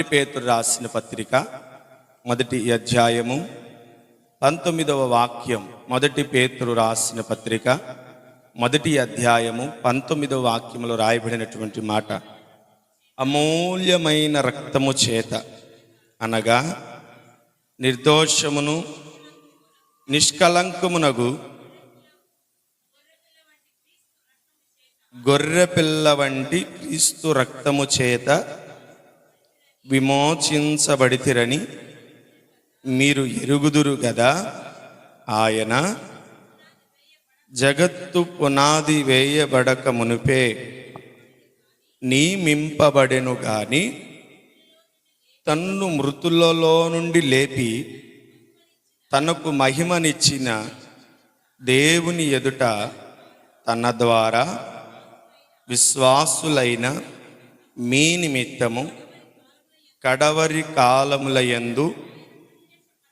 మొదటి పేతురు రాసిన పత్రిక మొదటి అధ్యాయము 19వ వాక్యం. మొదటి పేతురు రాసిన పత్రిక మొదటి అధ్యాయము 19వ వాక్యంలో రాయబడినటువంటి మాట, అమూల్యమైన రక్తము చేత అనగా నిర్దోషమును నిష్కలంకమునగు గొర్రెపిల్ల వంటి క్రీస్తు రక్తము చేత విమోచించబడితిరని మీరు ఎరుగుదురు గదా. ఆయన జగత్తు పునాది వేయబడక మునుపే నియమింపబడెను గాని తన్ను మృతులలో నుండి లేపి తనకు మహిమనిచ్చిన దేవుని ఎదుట తన ద్వారా విశ్వాసులైన మీ నిమిత్తము కడవరి కాలములయందు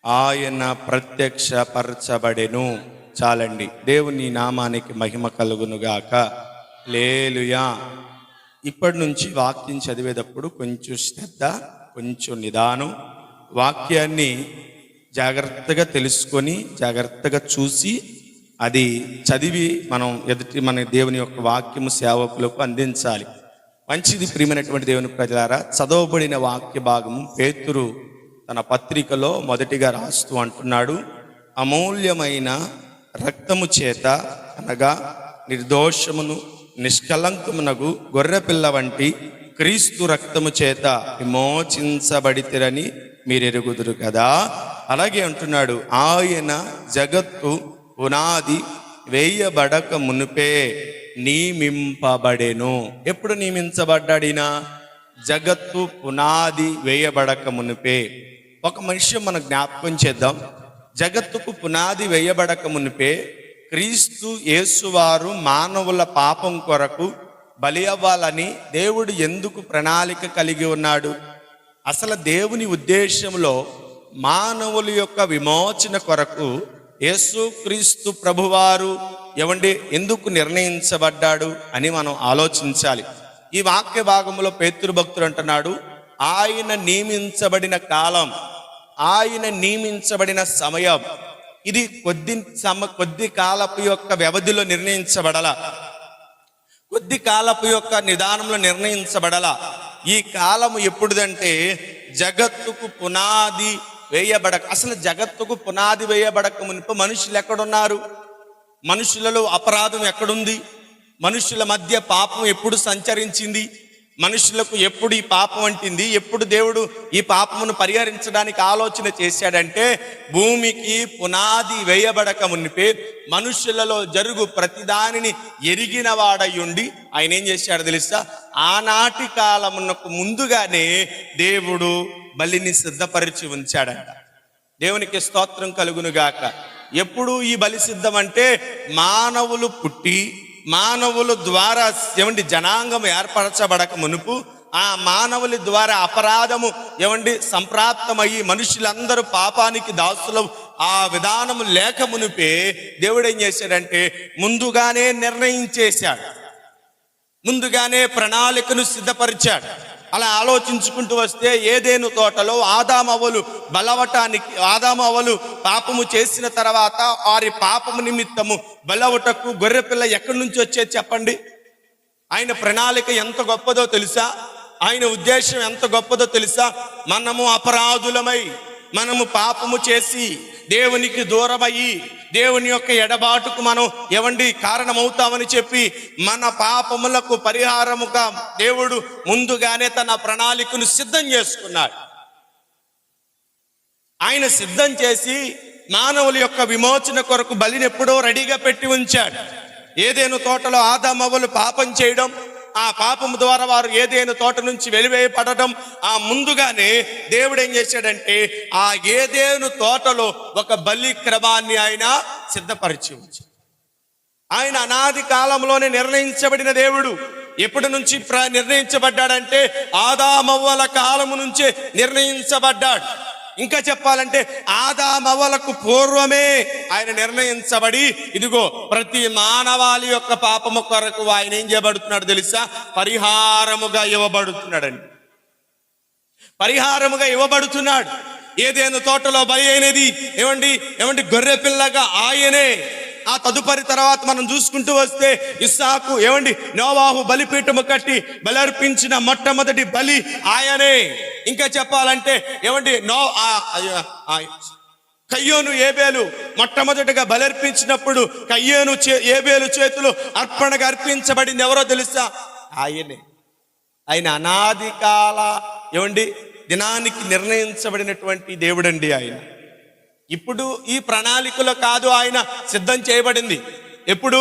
ఆయన ప్రత్యక్షపరచబడెను. చాలండి. దేవుని నామానికి మహిమ కలుగునుగాక. హల్లెలూయా. ఇప్పటి నుంచి వాక్యం చదివేటప్పుడు కొంచెం శ్రద్ధ, కొంచెం నిదానం, వాక్యాన్ని జాగ్రత్తగా తెలుసుకొని జాగ్రత్తగా చూసి అది చదివి మనం మన దేవుని యొక్క వాక్యము సేవకులకు అందించాలి. మంచిది. ప్రియమైనటువంటి దేవుని ప్రజలారా, చదవబడిన వాక్య భాగము పేతురు తన పత్రికలో మొదటిగా రాస్తూ అంటున్నాడు, అమూల్యమైన రక్తము చేత అనగా నిర్దోషమును నిష్కలంకమునగు గొర్రెపిల్ల వంటి క్రీస్తు రక్తము చేత విమోచించబడితిరని మీరెరుగుదురు కదా. అలాగే అంటున్నాడు, ఆయన జగత్తు పునాది వేయబడక మునుపే నియమింపబడెను. ఎప్పుడు నియమించబడ్డాడినా? జగత్తు పునాది వేయబడక మునుపే. ఒక విషయం మనం జ్ఞాపకం చేద్దాం. జగత్తుకు పునాది వేయబడక మునుపే క్రీస్తు యేసువారు మానవుల పాపం కొరకు బలి అవ్వాలని దేవుడు ఎందుకు ప్రణాళిక కలిగి ఉన్నాడు? అసలు దేవుని ఉద్దేశంలో మానవుల యొక్క విమోచన కొరకు యేసు క్రీస్తు ప్రభువారు ఎందుకు నిర్ణయించబడ్డాడు అని మనం ఆలోచించాలి. ఈ వాక్య భాగంలో పేతురు భక్తుడు అంటున్నాడు, ఆయన నియమించబడిన కాలం, ఆయన నియమించబడిన సమయం ఇది కొద్ది కాలపు యొక్క వ్యవధిలో నిర్ణయించబడాల, కొద్ది కాలపు యొక్క నిదానంలో నిర్ణయించబడాల. ఈ కాలము ఎప్పుడుదంటే జగత్తుకు పునాది వేయబడక, అసలు జగత్తుకు పునాది వేయబడక మునుపు మనుషులు ఎక్కడున్నారు? మనుషులలో అపరాధం ఎక్కడుంది? మనుషుల మధ్య పాపం ఎప్పుడు సంచరించింది? మనుషులకు ఎప్పుడు ఈ పాపం అంటింది? ఎప్పుడు దేవుడు ఈ పాపమును పరిహరించడానికి ఆలోచన చేశాడంటే, భూమికి పునాది వేయబడక మునిపే మనుషులలో జరుగు ప్రతిదానిని ఎరిగిన వాడయ్యుండి ఆయన ఏం చేశాడు తెలుసా? ఆనాటి కాలమునకు ముందుగానే దేవుడు బలిని సిద్ధపరిచి ఉంచాడంట. దేవునికి స్తోత్రం కలుగునుగాక. ఎప్పుడు ఈ బలి సిద్ధం అంటే, మానవులు పుట్టి మానవుల ద్వారా జనాంగం ఏర్పరచబడక మునుపు ఆ మానవుల ద్వారా అపరాధము సంప్రాప్తమయ్యి మనుషులందరూ పాపానికి దాసులు ఆ విధానము లేక మునిపే దేవుడు ఏం చేశాడంటే ముందుగానే నిర్ణయించేశాడు, ముందుగానే ప్రణాళికను సిద్ధపరిచాడు. అలా ఆలోచించుకుంటూ వస్తే ఏదేను తోటలో ఆదామవ్వలు పాపము చేసిన తర్వాత వారి పాపము నిమిత్తము బలవటకు గొర్రెపిల్ల ఎక్కడి నుంచి వచ్చేది చెప్పండి? ఆయన ప్రణాళిక ఎంత గొప్పదో తెలుసా? ఆయన ఉద్దేశం ఎంత గొప్పదో తెలుసా? మనము అపరాధులమై, మనము పాపము చేసి దేవునికి దూరమయ్యి దేవుని యొక్క ఎడబాటుకు మనం కారణమవుతామని చెప్పి మన పాపములకు పరిహారముగా దేవుడు ముందుగానే తన ప్రణాళికను సిద్ధం చేసుకున్నాడు. ఆయన సిద్ధం చేసి మానవుల యొక్క విమోచన కొరకు బలిని ఎప్పుడో రెడీగా పెట్టి ఉంచాడు. ఏదేను తోటలో ఆదామవ్వలు పాపం చేయడం, ఆ పాపము ద్వారా వారు ఏదేను తోట నుంచి వెలివేయబడడం, ఆ ముందుగానే దేవుడు ఏం చేశాడంటే ఆ ఏదేను తోటలో ఒక బలి క్రమాన్ని ఆయన సిద్ధపరిచి ఉంచాడు. ఆయన అనాది కాలంలోనే నిర్ణయించబడిన దేవుడు. ఎప్పటి నుంచి నిర్ణయించబడ్డాడంటే ఆదామవ్వల కాలము నుంచే నిర్ణయించబడ్డాడు. ఇంకా చెప్పాలంటే ఆదామవ్వలకు పూర్వమే ఆయన నిర్ణయించబడి, ఇదిగో ప్రతి మానవాళి యొక్క పాపము కొరకు ఆయన ఏం చేయబడుతున్నాడు తెలుసా? పరిహారముగా ఇవ్వబడుతున్నాడండి. పరిహారముగా ఇవ్వబడుతున్నాడు. ఏదైనా తోటలో బలి అయినది ఏమండి గొర్రె పిల్లగా ఆయనే. ఆ తదుపరి తర్వాత మనం చూసుకుంటూ వస్తే ఇస్సాకు నోవాహు బలిపీఠము కట్టి బలర్పించిన మొట్టమొదటి బలి ఆయనే. ఇంకా చెప్పాలంటే కయ్యోను ఏబేలు మొట్టమొదటిగా బలర్పించినప్పుడు కయ్యోను ఏబేలు చేతులు అర్పణగా అర్పించబడింది ఎవరో తెలుసా? ఆయనే. ఆయన అనాది కాల దినానికి నిర్ణయించబడినటువంటి దేవుడండి ఆయన. ఇప్పుడు ఈ ప్రణాళికలో కాదు ఆయన సిద్ధం చేయబడింది. ఎప్పుడు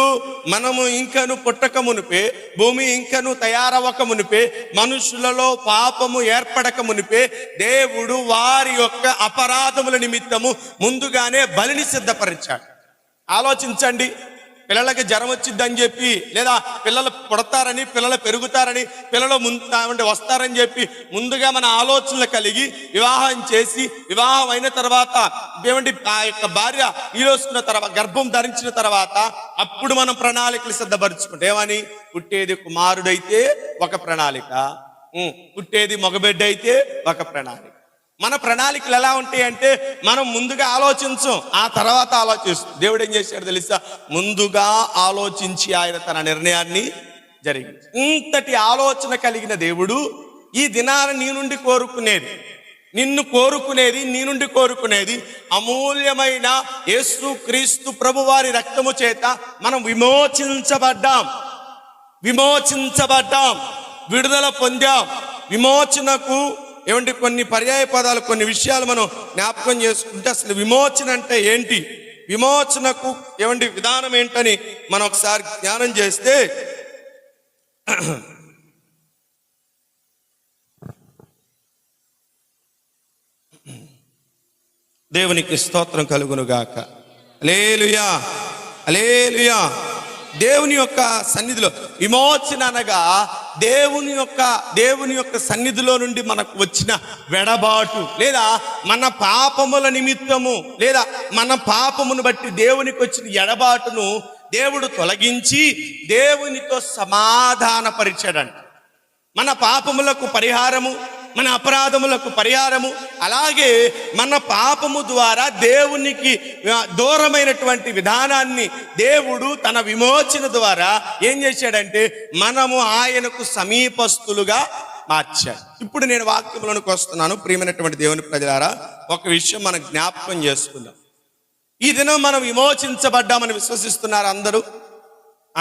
మనము ఇంకను పుట్టక మునిపే, భూమి ఇంకను తయారవ్వక మునిపే, మనుషులలో పాపము ఏర్పడక మునిపే దేవుడు వారి యొక్క అపరాధముల నిమిత్తము ముందుగానే బలిని సిద్ధపరిచాడు. ఆలోచించండి. పిల్లలకి జ్వరం వచ్చిందని చెప్పి, లేదా పిల్లలు పుడతారని, పిల్లలు పెరుగుతారని, పిల్లలు వస్తారని చెప్పి ముందుగా మన ఆలోచనలు కలిగి వివాహం చేసి, వివాహం అయిన తర్వాత ఆ యొక్క భార్య ఈలోసుకున్న తర్వాత, గర్భం ధరించిన తర్వాత అప్పుడు మనం ప్రణాళికలు సిద్ధపరుచుకుంటే ఏమని? పుట్టేది కుమారుడైతే ఒక ప్రణాళిక, పుట్టేది మగబిడ్డ అయితే ఒక ప్రణాళిక. మన ప్రణాళికలు ఎలా ఉంటాయంటే మనం ముందుగా ఆలోచించం, ఆ తర్వాత ఆలోచిస్తాం. దేవుడు ఏం చేశాడు తెలుసా? ముందుగా ఆలోచించి ఆయన తన నిర్ణయాన్ని జరిగింది. ఇంతటి ఆలోచన కలిగిన దేవుడు ఈ దినాన్ని నీ నుండి కోరుకునేది, నీ నుండి కోరుకునేది అమూల్యమైన యేసు క్రీస్తు ప్రభువారి రక్తము చేత మనం విమోచించబడ్డాం, విడుదల పొందాం. విమోచనకు కొన్ని పర్యాయ పదాలు, కొన్ని విషయాలు మనం జ్ఞాపకం చేసుకుంటే అసలు విమోచన అంటే ఏంటి, విమోచనకు విధానం ఏంటని మనం ఒకసారి జ్ఞానం చేస్తే, దేవునికి స్తోత్రం కలుగునుగాక. హల్లెలూయా, హల్లెలూయా. దేవుని యొక్క సన్నిధిలో విమోచన అనగా దేవుని యొక్క సన్నిధిలో నుండి మనకు వచ్చిన వెడబాటు, లేదా మన పాపముల నిమిత్తము, లేదా మన పాపమును బట్టి దేవునికి వచ్చిన ఎడబాటును దేవుడు తొలగించి దేవునితో సమాధానపరిచాడంట. మన పాపములకు పరిహారము, మన అపరాధములకు పరిహారము, అలాగే మన పాపము ద్వారా దేవునికి దూరమైనటువంటి విధానాన్ని దేవుడు తన విమోచన ద్వారా ఏం చేశాడంటే మనము ఆయనకు సమీపస్తులుగా మార్చాడు. ఇప్పుడు నేను వాక్యంలోనికి వస్తున్నాను. ప్రియమైనటువంటి దేవుని ప్రజలారా, ఒక విషయం మనం జ్ఞాపకం చేసుకుందాం. ఈ దినం మనం విమోచించబడ్డామని విశ్వసిస్తున్నారు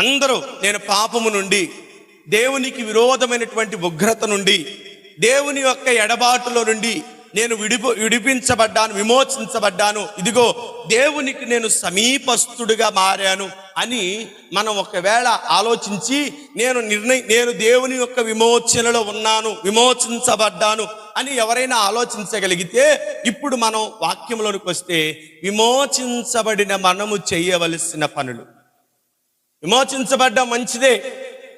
అందరూ. నేను పాపము నుండి, దేవునికి విరోధమైనటువంటి ఉగ్రత నుండి, దేవుని యొక్క ఎడబాటులో నుండి నేను విడిపించబడ్డాను, విమోచించబడ్డాను, ఇదిగో దేవునికి నేను సమీపస్తుడిగా మారాను అని మనం ఒకవేళ ఆలోచించి నేను దేవుని యొక్క విమోచనలో ఉన్నాను, విమోచించబడ్డాను అని ఎవరైనా ఆలోచించగలిగితే, ఇప్పుడు మనం వాక్యంలోనికి వస్తే విమోచించబడిన మనము చేయవలసిన పనులు. విమోచించబడ్డం మంచిదే,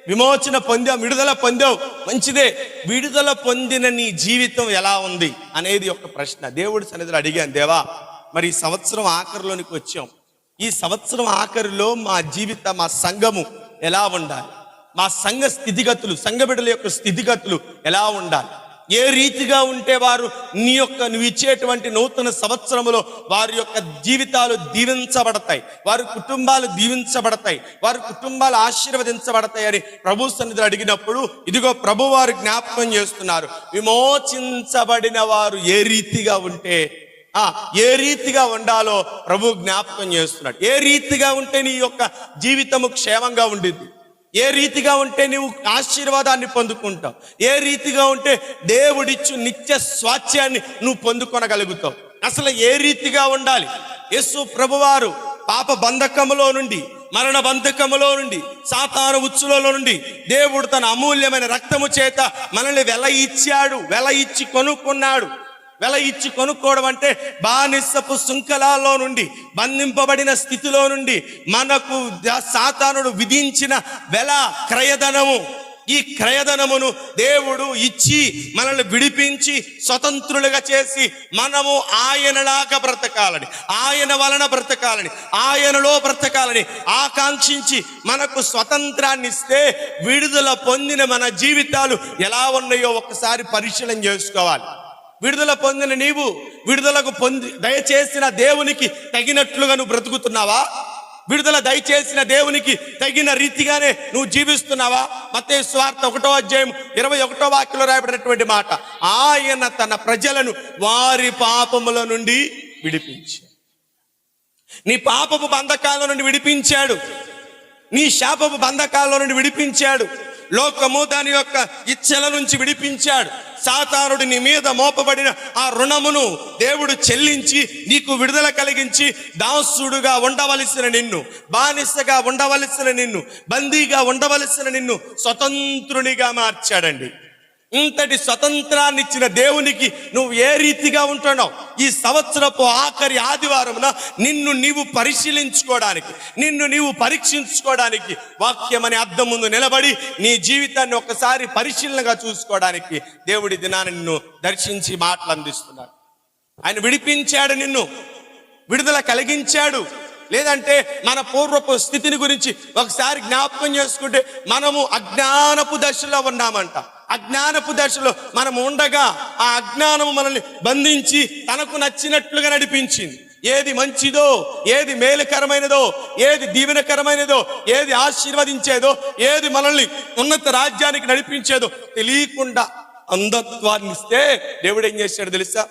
విమోచన పొందాం, విడుదల పొందావు, మంచిదే. విడుదల పొందిన నీ జీవితం ఎలా ఉంది అనేది ఒక ప్రశ్న దేవుడి సన్నిధిలో అడిగాను. దేవా, మరి ఈ సంవత్సరం ఆఖరిలోనికి వచ్చాం. ఈ సంవత్సరం ఆఖరిలో మా సంఘము ఎలా ఉండాలి, మా సంఘ స్థితిగతులు, సంఘ బిడ్డల యొక్క స్థితిగతులు ఎలా ఉండాలి, ఏ రీతిగా ఉంటే వారు నువ్వు ఇచ్చేటువంటి నూతన సంవత్సరంలో వారి యొక్క జీవితాలు దీవించబడతాయి, వారి కుటుంబాలు దీవించబడతాయి, వారి కుటుంబాలు ఆశీర్వదించబడతాయి అని ప్రభు సన్నిధిలో అడిగినప్పుడు, ఇదిగో ప్రభు వారు జ్ఞాపకం చేస్తున్నారు. విమోచించబడిన వారు ఏ రీతిగా ఉంటే, ఏ రీతిగా ఉండాలో ప్రభు జ్ఞాపకం చేస్తున్నాడు. ఏ రీతిగా ఉంటే నీ యొక్క జీవితము క్షేమంగా ఉండిద్ది, ఏ రీతిగా ఉంటే నువ్వు ఆశీర్వాదాన్ని పొందుకుంటావు, ఏ రీతిగా ఉంటే దేవుడిచ్చు నిత్య స్వాస్థ్యాన్ని నువ్వు పొందుకొనగలుగుతావు, అసలు ఏ రీతిగా ఉండాలి. యేసు ప్రభువారు పాప బంధకములో నుండి, మరణ బంధకములో నుండి, సాతాను ఉచ్చులలో నుండి దేవుడు తన అమూల్యమైన రక్తము చేత మనల్ని వెల ఇచ్చి కొనుక్కున్నాడు. వెల ఇచ్చి కొనుక్కోవడం అంటే బానిసపు సుంకలాల్లో నుండి, బంధింపబడిన స్థితిలో నుండి మనకు సాతానుడు విధించిన వెల, క్రయధనము. ఈ క్రయధనమును దేవుడు ఇచ్చి మనల్ని విడిపించి స్వతంత్రులుగా చేసి మనము ఆయనలాగా బ్రతకాలని, ఆయన వలన బ్రతకాలని, ఆయనలో బ్రతకాలని ఆకాంక్షించి మనకు స్వతంత్రాన్ని ఇస్తే, విడుదల పొందిన మన జీవితాలు ఎలా ఉన్నాయో ఒకసారి పరిశీలన చేసుకోవాలి. విడుదల పొందిన నీవు విడుదలకు దయచేసిన దేవునికి తగినట్లుగా నువ్వు బ్రతుకుతున్నావా? విడుదల దయచేసిన దేవునికి తగిన రీతిగానే నువ్వు జీవిస్తున్నావా? మత్తయి సువార్త 1వ అధ్యాయం 21వ వాక్యంలో రాయబడినటువంటి మాట, ఆయన తన ప్రజలను వారి పాపముల నుండి విడిపించాడు. నీ పాపపు బంధకాల నుండి విడిపించాడు. నీ శాపపు బంధకాల నుండి విడిపించాడు. లోకము దాని యొక్క ఇచ్చల నుంచి విడిపించాడు. సాతానుడు నీ మీద మోపబడిన ఆ రుణమును దేవుడు చెల్లించి నీకు విడుదల కలిగించి దాసుడుగా ఉండవలసిన నిన్ను, బానిసగా ఉండవలసిన నిన్ను, బందీగా ఉండవలసిన నిన్ను స్వతంత్రునిగా మార్చాడండి. ఇంతటి స్వతంత్రాన్ని ఇచ్చిన దేవునికి నువ్వు ఏ రీతిగా ఉంటున్నావు? ఈ సంవత్సరపు ఆఖరి ఆదివారమున నిన్ను నీవు పరిశీలించుకోవడానికి, నిన్ను నీవు పరీక్షించుకోవడానికి, వాక్యం అనే అద్దం ముందు నిలబడి నీ జీవితాన్ని ఒకసారి పరిశీలనగా చూసుకోవడానికి దేవుడి దినాన్ని నిన్ను దర్శించి మాటలు అందిస్తున్నాడు. ఆయన విడిపించాడు, నిన్ను విడుదల కలిగించాడు. లేదంటే మన పూర్వపు స్థితిని గురించి ఒకసారి జ్ఞాపకం చేసుకుంటే, మనము అజ్ఞానపు దశలో ఉన్నామంట. అజ్ఞానపు దశలో మనం ఉండగా ఆ అజ్ఞానము మనల్ని బంధించి తనకు నచ్చినట్లుగా నడిపించింది. ఏది మంచిదో, ఏది మేలుకరమైనదో, ఏది దీవెనకరమైనదో, ఏది ఆశీర్వదించేదో, ఏది మనల్ని ఉన్నత రాజ్యానికి నడిపించేదో తెలియకుండా అంధత్వాన్ని ఇస్తే దేవుడు ఏం చేశాడు తెలుసా?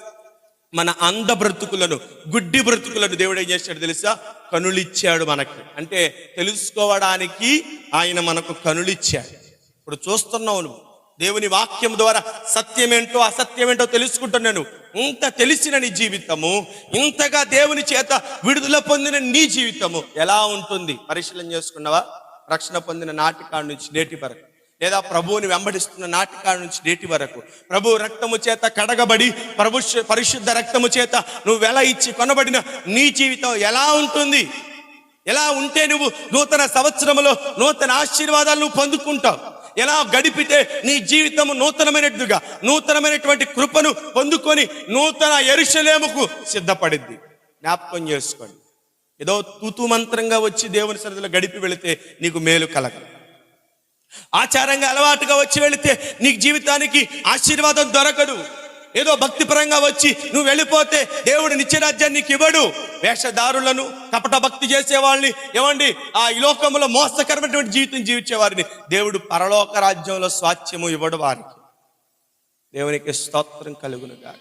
మన అంధ బ్రతుకులను, గుడ్డి బ్రతుకులను దేవుడు ఏం చేశాడు తెలుసా? కనులిచ్చాడు మనకి. అంటే తెలుసుకోవడానికి ఆయన మనకు కనులిచ్చాడు. ఇప్పుడు చూస్తున్నావు నువ్వు దేవుని వాక్యం ద్వారా సత్యమేంటో అసత్యమేంటో తెలుసుకుంటున్నాను. ఇంత తెలిసిన నీ జీవితము, ఇంతగా దేవుని చేత విడుదల పొందిన నీ జీవితము ఎలా ఉంటుంది? పరిశీలన చేసుకున్నావా? రక్షణ పొందిన నాటికాడ నుంచి నేటి వరకు, లేదా ప్రభువుని వెంబడిస్తున్న నాటికాడ నుంచి నేటి వరకు, ప్రభు రక్తము చేత కడగబడి పరిశుద్ధ రక్తము చేత నువ్వు వెల ఇచ్చి కొనబడిన నీ జీవితం ఎలా ఉంటుంది? ఎలా ఉంటే నువ్వు నూతన సంవత్సరంలో నూతన ఆశీర్వాదాలు నువ్వు పొందుకుంటావు? ఎలా గడిపితే నీ జీవితము నూతనమైనటువంటి కృపను పొందుకొని నూతన యెరూషలేముకు సిద్ధపడిద్ది. జ్ఞాపకం చేసుకోండి. ఏదో తూతు మంత్రంగా వచ్చి దేవుని సన్నిధిలో గడిపి వెళితే నీకు మేలు కలగదు. ఆచారంగా అలవాటుగా వచ్చి వెళితే నీకు జీవితానికి ఆశీర్వాదం దొరకదు. ఏదో భక్తిపరంగా వచ్చి నువ్వు వెళ్ళిపోతే దేవుడు నిత్యరాజ్యాన్ని నీకు ఇవ్వడు. వేషధారులను, కపట భక్తి చేసే వాళ్ళని, ఏమండి ఈ లోకంలో మోసకరమైనటువంటి జీవితం జీవించే వారిని దేవుడు పరలోక రాజ్యంలో స్వాస్థ్యము ఇవ్వడు వారికి. దేవునికి స్తోత్రం కలుగునుగా.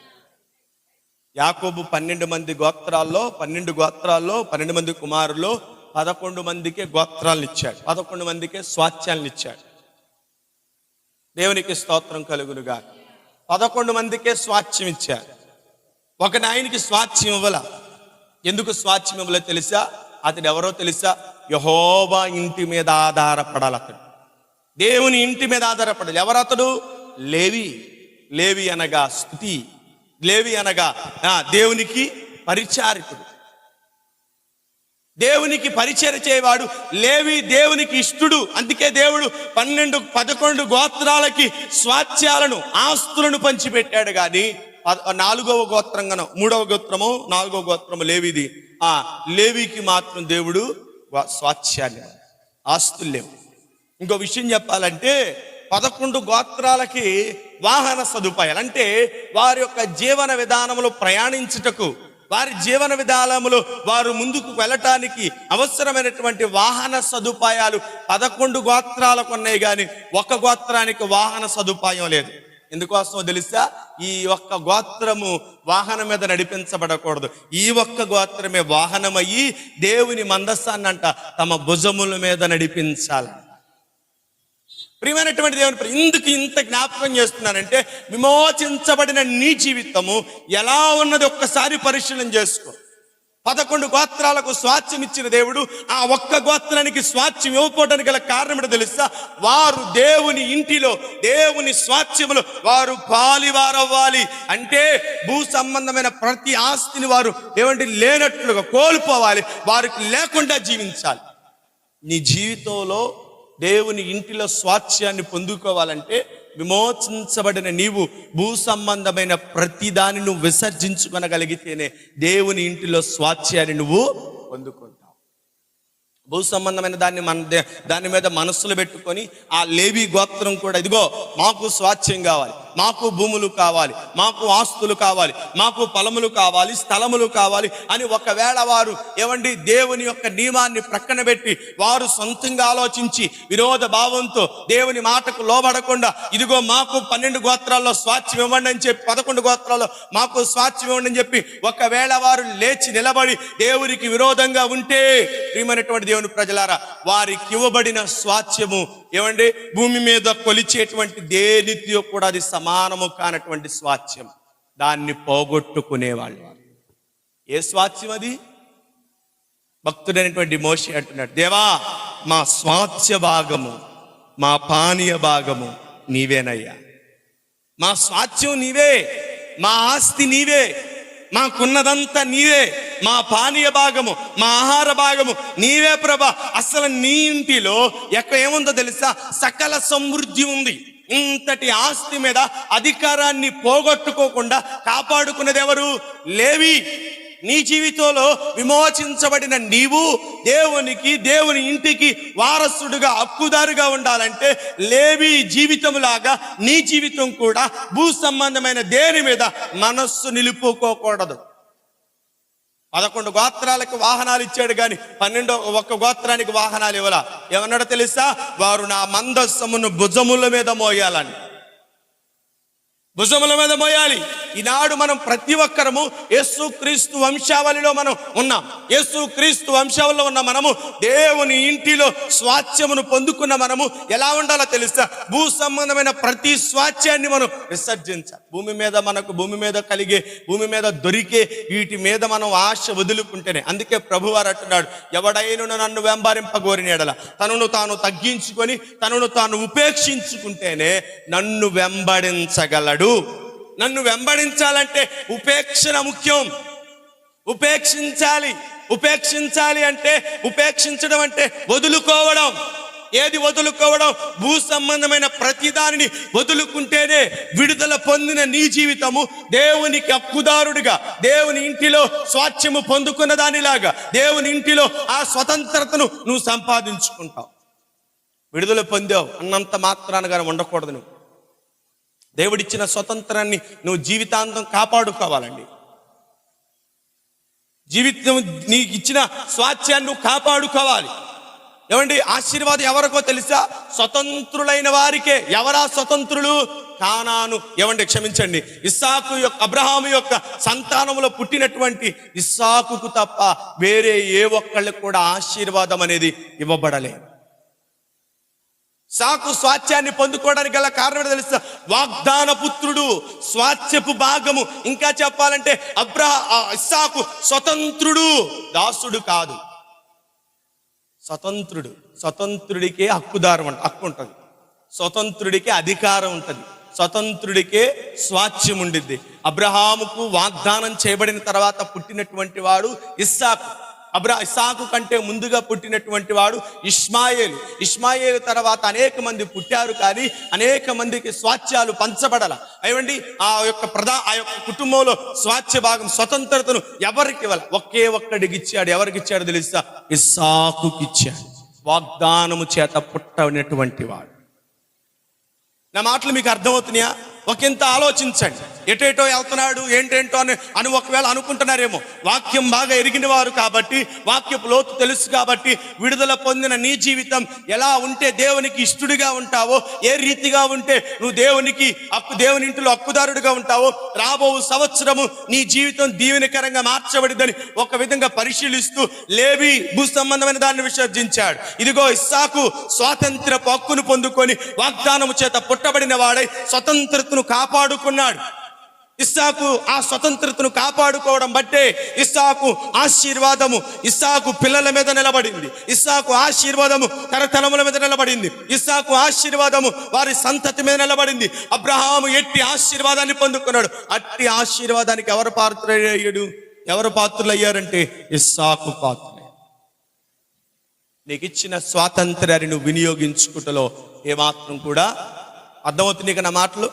యాకోబు 12 మంది గోత్రాల్లో 12 మంది కుమారులు 11 మందికే గోత్రాలను ఇచ్చాడు, 11 మందికే స్వాస్థ్యాలను ఇచ్చాడు. దేవునికి స్తోత్రం కలుగునుగా. 11 మందికే స్వాస్థ్యం ఇచ్చారు. ఒక నాయనికి స్వాస్థ్యం ఇవ్వాల. ఎందుకు స్వాస్థ్యం ఇవ్వలే తెలుసా? అతడు ఎవరో తెలుసా? యెహోవా ఇంటి మీద ఆధారపడాలి. అతడు దేవుని ఇంటి మీద ఆధారపడాలి. ఎవరతడు? లేవి అనగా స్తుతి, లేవి అనగా దేవునికి పరిచారకుడు, దేవునికి పరిచర్య చేయవాడు. లేవి దేవునికి ఇష్టడు. అందుకే దేవుడు 11 గోత్రాలకి స్వాస్థ్యాలను, ఆస్తులను పంచిపెట్టాడు. కానీ 4వ గోత్రంగానో 3వ గోత్రము 4వ గోత్రము లేవిది. లేవికి మాత్రం దేవుడు స్వాస్థ్యాన్ని, ఆస్తులు లేవు. ఇంకో విషయం చెప్పాలంటే 11 గోత్రాలకి వాహన సదుపాయాలు, అంటే వారి యొక్క జీవన విధానంలో ప్రయాణించుటకు, వారి జీవన విధానములో వారు ముందుకు వెళ్ళటానికి అవసరమైనటువంటి వాహన సదుపాయాలు 11 గోత్రాలకు ఉన్నాయి. కానీ ఒక గోత్రానికి వాహన సదుపాయం లేదు. ఎందుకోసమో తెలుసా? ఈ ఒక్క గోత్రము వాహనం మీద నడిపించబడకూడదు. ఈ ఒక్క గోత్రమే వాహనమయ్యి దేవుని మందస్సాన్ని అంట తమ భుజముల మీద నడిపించాలి. ప్రియమైనటువంటి దేవుని, ఎందుకు ఇంత జ్ఞాపకం చేస్తున్నానంటే, విమోచించబడిన నీ జీవితము ఎలా ఉన్నది ఒక్కసారి పరిశీలన చేసుకో. 11 గోత్రాలకు స్వాస్థ్యం ఇచ్చిన దేవుడు ఆ ఒక్క గోత్రానికి స్వాస్థ్యం ఇవ్వకపోవడానికి గల కారణం ఏంటో తెలుసా? వారు దేవుని ఇంటిలో, దేవుని స్వాస్థ్యములో వారు పాలివారవ్వాలి. అంటే భూ సంబంధమైన ప్రతి ఆస్తిని వారు లేనట్లుగా కోల్పోవాలి, వారికి లేకుండా జీవించాలి. నీ జీవితంలో దేవుని ఇంటిలో స్వాస్థ్యాన్ని పొందుకోవాలంటే విమోచించబడిన నీవు భూ సంబంధమైన ప్రతి దాన్ని నువ్వు విసర్జించుకొనగలిగితేనే దేవుని ఇంటిలో స్వాస్థ్యాన్ని నువ్వు పొందుకుంటావు. భూ సంబంధమైన దాని మీద మనస్సులు పెట్టుకొని ఆ లేవి గోత్రం కూడా, ఇదిగో మాకు స్వాస్థ్యం కావాలి, మాకు భూములు కావాలి, మాకు ఆస్తులు కావాలి, మాకు పొలములు కావాలి, స్థలములు కావాలి అని ఒకవేళ వారు ఏమండి దేవుని యొక్క నియమాన్ని ప్రక్కన పెట్టి వారు సొంతంగా ఆలోచించి విరోధ భావంతో దేవుని మాటకు లోబడకుండా ఇదిగో మాకు 12 గోత్రాల్లో స్వాస్థ్యం ఇవ్వండి అని చెప్పి 11 గోత్రాల్లో మాకు స్వాస్థ్యం ఇవ్వండి అని చెప్పి ఒకవేళ వారు లేచి నిలబడి దేవునికి విరోధంగా ఉంటే ప్రియమైనటువంటి దేవుని ప్రజలారా, వారికి ఇవ్వబడిన స్వాస్థ్యము ఏమండి భూమి మీద కొలిచేటువంటి దేనితో కూడా అది సమానము కానటువంటి స్వాస్థ్యం. దాన్ని పోగొట్టుకునేవాళ్ళు. ఏ స్వాస్థ్యం అది? భక్తుడైనటువంటి మోషే అంటున్నాడు, దేవా మా స్వాస్థ్య భాగము, మా పానీయ భాగము నీవేనయ్యా. మా స్వాస్థ్యం నీవే, మా ఆస్తి నీవే, మాకున్నదంతా నీవే, మా పానీయ భాగము, మా ఆహార భాగము నీవే ప్రభా. అసలు నీ ఇంటిలో ఏముందో తెలుసా? సకల సమృద్ధి ఉంది. ఇంతటి ఆస్తి మీద అధికారాన్ని పోగొట్టుకోకుండా కాపాడుకున్నది ఎవరు? లేవి. నీ జీవితంలో విమోచించబడిన నీవు దేవునికి, దేవుని ఇంటికి వారసుడుగా, హక్కుదారుగా ఉండాలంటే లేవి జీవితంలాగా నీ జీవితం కూడా భూ సంబంధమైన దేని మీద మనస్సు నిలుపుకోకూడదు. 11 గోత్రాలకు వాహనాలు ఇచ్చాడు కానీ 12 గోత్రానికి వాహనాలు ఇవ్వాల. ఏమన్నాడో తెలుసా? వారు నా మందస్సమును భుజముల మీద మోయాలని. భుజముల మీద మోయాలి. ఈనాడు మనం ప్రతి ఒక్కరము యేసుక్రీస్తు వంశావళిలో మనం ఉన్నాం. యేసుక్రీస్తు వంశావళిలో ఉన్న మనము దేవుని ఇంటిలో స్వాస్థ్యమును పొందుకున్న మనము ఎలా ఉండాలో తెలుసా? భూ సంబంధమైన ప్రతి స్వాస్థ్యాన్ని మనం విసర్జించాలి. భూమి మీద కలిగే, భూమి మీద దొరికే వీటి మీద మనం ఆశ వదులుకుంటేనే. అందుకే ప్రభువారు అంటున్నాడు, ఎవడైనా నన్ను వెంబడింపగోరిన యెడల తనను తాను తగ్గించుకొని తనను తాను ఉపేక్షించుకుంటేనే నన్ను వెంబడించగలడు. నన్ను వెంబడించాలంటే ఉపేక్షణ ముఖ్యం. ఉపేక్షించాలి అంటే, ఉపేక్షించడం అంటే వదులుకోవడం. ఏది వదులుకోవడం? భూ సంబంధమైన ప్రతి దానిని వదులుకుంటేనే విడుదల పొందిన నీ జీవితము దేవునికి హక్కుదారుడిగా, దేవుని ఇంటిలో స్వాస్థ్యము పొందుకున్న దానిలాగా దేవుని ఇంటిలో ఆ స్వతంత్రతను నువ్వు సంపాదించుకుంటావు. విడుదల పొందావు అన్నంత మాత్రానగా ఉండకూడదు. నువ్వు దేవుడిచ్చిన స్వతంత్రాన్ని నువ్వు జీవితాంతం కాపాడుకోవాలండి. జీవితం నీకు ఇచ్చిన స్వాస్థ్యాన్ని నువ్వు కాపాడుకోవాలి. ఏమండి, ఆశీర్వాదం ఎవరికో తెలుసా? స్వతంత్రులైన వారికే. ఎవరా స్వతంత్రులు? కానాను క్షమించండి, ఇస్సాకు యొక్క, అబ్రహాము యొక్క సంతానములో పుట్టినటువంటి ఇస్సాకుకు తప్ప వేరే ఏ ఒక్కళ్ళకి కూడా ఆశీర్వాదం అనేది ఇవ్వబడలేదు. ఇస్సాకు స్వాస్థ్యాన్ని పొందుకోవడానికి గల కారణం తెలుసా? వాగ్దాన పుత్రుడు, స్వాస్థ్యపు భాగము. ఇంకా చెప్పాలంటే ఇస్సాకు స్వతంత్రుడు, దాసుడు కాదు. స్వతంత్రుడికే హక్కు ఉంటుంది, స్వతంత్రుడికే అధికారం ఉంటుంది, స్వతంత్రుడికే స్వాస్థ్యం ఉండిద్ది. అబ్రహాముకు వాగ్దానం చేయబడిన తర్వాత పుట్టినటువంటి వాడు ఇస్సాకు. ఇస్సాకు కంటే ముందుగా పుట్టినటువంటి వాడు ఇష్మాయేలు. ఇష్మాయేలు తర్వాత అనేక మంది పుట్టారు, కానీ అనేక మందికి స్వాస్థ్యాలు పంచబడాల. అయ్యండి, ఆ యొక్క కుటుంబంలో స్వాస్థ్య భాగం, స్వతంత్రతను ఎవరికి ఇవ్వాలి? ఒక్కడికి ఇచ్చాడు. ఎవరికి ఇచ్చాడు తెలుసా? ఇస్సాకుకి ఇచ్చాడు. వాగ్దానము చేత పుట్టినటువంటి వాడు. నా మాటలు మీకు అర్థమవుతున్నాయా? ఒకంత ఆలోచించండి. ఎటేటో వెళ్తున్నాడు, ఏంటేంటో అని ఒకవేళ అనుకుంటున్నారేమో. వాక్యం బాగా ఎరిగిన వారు కాబట్టి, వాక్యపు లోతు తెలుసు కాబట్టి, విడుదల పొందిన నీ జీవితం ఎలా ఉంటే దేవునికి ఇష్టడిగా ఉంటావో, ఏ రీతిగా ఉంటే నువ్వు దేవుని ఇంటిలో హక్కుదారుడిగా ఉంటావో, రాబో సంవత్సరము నీ జీవితం దీవెనకరంగా మార్చబడిద్దని ఒక విధంగా పరిశీలిస్తూ లేవి భూ సంబంధమైన దాన్ని విసర్జించాడు. ఇదిగో ఇస్సాకు స్వాతంత్రపు హక్కును పొందుకొని వాగ్దానము చేత పుట్టబడిన వాడై స్వతంత్రతను కాపాడుకున్నాడు. ఇస్సాకు ఆ స్వతంత్రతను కాపాడుకోవడం బట్టే ఇస్సాకు ఆశీర్వాదము ఇస్సాకు పిల్లల మీద నిలబడింది. ఇస్సాకు ఆశీర్వాదము తరతరముల మీద నిలబడింది. ఇస్సాకు ఆశీర్వాదము వారి సంతతి మీద నిలబడింది. అబ్రహాము ఎట్టి ఆశీర్వాదాన్ని పొందుకున్నాడు. అట్టి ఆశీర్వాదానికి ఎవరు పాత్రులయ్యారంటే ఇస్సాకు పాత్రులే. నీకు ఇచ్చిన స్వాతంత్ర్యాన్ని నువ్వు వినియోగించుకుంటలో ఏమాత్రం కూడా అర్థమవుతుంది. ఇక నా మాటలు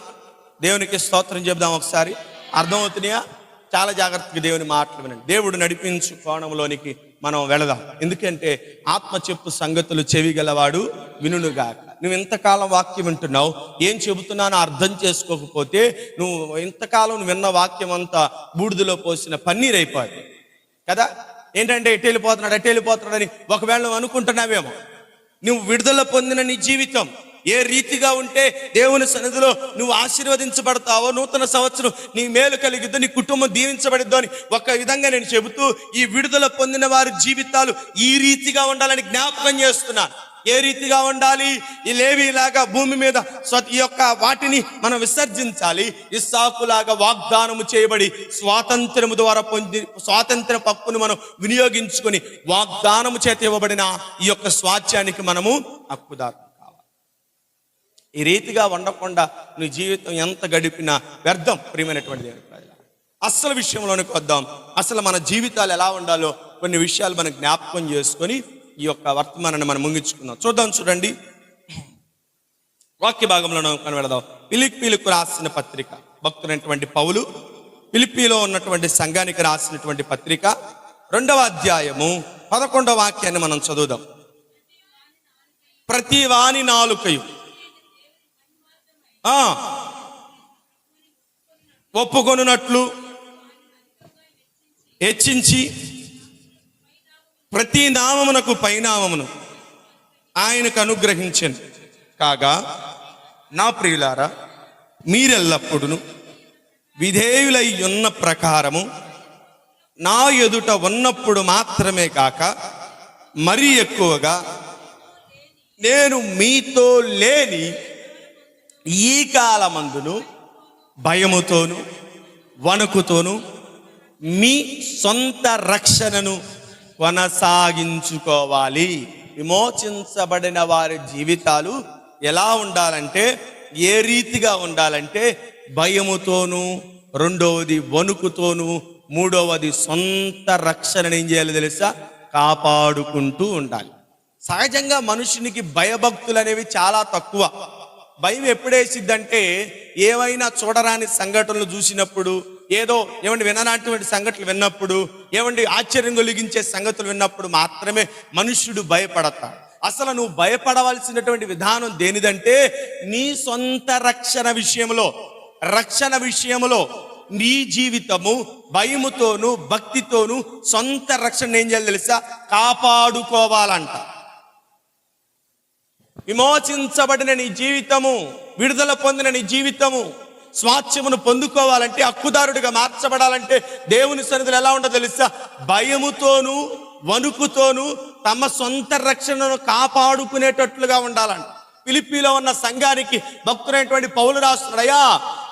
దేవునికి స్తోత్రం చెబుదాం ఒకసారి. అర్థమవుతున్నాయా? చాలా జాగ్రత్తగా దేవుని మాటలు వినండి. దేవుడు నడిపించు కోణంలోనికి మనం వెళదాం. ఎందుకంటే ఆత్మ చెప్పు సంగతులు చెవి గలవాడు వినుగాక. నువ్వు ఇంతకాలం వాక్యం వింటున్నావు, ఏం చెబుతున్నానో అర్థం చేసుకోకపోతే నువ్వు ఇంతకాలం విన్న వాక్యం అంతా బూడిదలో పోసిన పన్నీర్ అయిపోయింది కదా. ఏంటంటే ఎటు వెళ్ళిపోతున్నాడని ఒకవేళ నువ్వు అనుకుంటున్నావేమో. నువ్వు విడుదల పొందిన నీ జీవితం ఏ రీతిగా ఉంటే దేవుని సన్నిధిలో నువ్వు ఆశీర్వదించబడతావో, నూతన సంవత్సరం నీ మేలు కలిగిద్దో, నీ కుటుంబం దీవించబడిద్దో అని ఒక విధంగా నేను చెబుతూ ఈ విడుదల పొందిన వారి జీవితాలు ఈ రీతిగా ఉండాలని జ్ఞాపకం చేస్తున్నాను. ఏ రీతిగా ఉండాలి? ఈ లేవీలాగా భూమి మీద ఈ యొక్క వాటిని మనం విసర్జించాలి. ఇస్సాకులాగా వాగ్దానము చేయబడి స్వాతంత్రము ద్వారా పొంది స్వాతంత్ర హక్కును మనం వినియోగించుకొని వాగ్దానము చేత ఇవ్వబడిన ఈ యొక్క స్వాస్థ్యానికి మనము హక్కుదారు. ఈ రీతిగా ఉండకుండా నీ జీవితం ఎంత గడిపినా వ్యర్థం. ప్రియమైనటువంటి దేవుని ప్రజలారా, అసలు విషయంలోనికి వద్దాం. అసలు మన జీవితాలు ఎలా ఉండాలో కొన్ని విషయాలు మనం జ్ఞాపకం చేసుకొని ఈ యొక్క వర్తమానాన్ని మనం ముగించుకుందాం. చూడండి వాక్య భాగంలో కనబడదాం. ఫిలిప్పీలకు రాసిన పత్రిక, భక్తుడైనటువంటి పౌలు ఫిలిప్పీలో ఉన్నటువంటి సంఘానికి రాసినటువంటి పత్రిక 2వ అధ్యాయము 11వ వాక్యాన్ని మనం చదువుదాం. ప్రతి వాని నాలుకయు ఒప్పుకొనున్నట్లు హెచ్చించి ప్రతి నామమునకు పైనామమును ఆయనకు అనుగ్రహించను. కాగా నా ప్రియులారా, మీరెల్లప్పుడూ విధేయులై ఉన్న ప్రకారము నా ఎదుట ఉన్నప్పుడు మాత్రమే కాక మరీ ఎక్కువగా నేను మీతో లేని ఈ కాలమందును భయముతోను వణుకుతోను మీ సొంత రక్షణను కొనసాగించుకోవాలి. విమోచించబడిన వారి జీవితాలు ఎలా ఉండాలంటే, ఏ రీతిగా ఉండాలంటే భయముతోను, రెండవది వణుకుతోను, మూడవది సొంత రక్షణను ఏం చేయాలి తెలుసా? కాపాడుకుంటూ ఉండాలి. సహజంగా మనుషునికి భయభక్తులు అనేవి చాలా తక్కువ. భయం ఎప్పుడేసిద్దంటే ఏవైనా చూడరాని సంఘటనలు చూసినప్పుడు, ఏదో విననాటువంటి సంఘటనలు విన్నప్పుడు, ఆశ్చర్యం కలిగించే సంగతులు విన్నప్పుడు మాత్రమే మనుష్యుడు భయపడతాడు. అసలు నువ్వు భయపడవలసినటువంటి విధానం దేనిదంటే, నీ సొంత రక్షణ విషయంలో నీ జీవితము భయముతోను భక్తితోను సొంత రక్షణ ఏం చేయాలి తెలుసా? కాపాడుకోవాలంట. విమోచించబడిన నీ జీవితము, విడుదల పొందిన నీ జీవితము స్వాస్థ్యమును పొందుకోవాలంటే, హక్కుదారుడిగా మార్చబడాలంటే దేవుని సన్నిధిలో ఎలా ఉండదో తెలుసా? భయముతోను వణుకుతోను తమ సొంత రక్షణను కాపాడుకునేటట్లుగా ఉండాలంట. ఫిలిప్పీలో ఉన్న సంఘానికి భక్తుడైనటువంటి పౌలు రాస్తున్నాడయ్యా,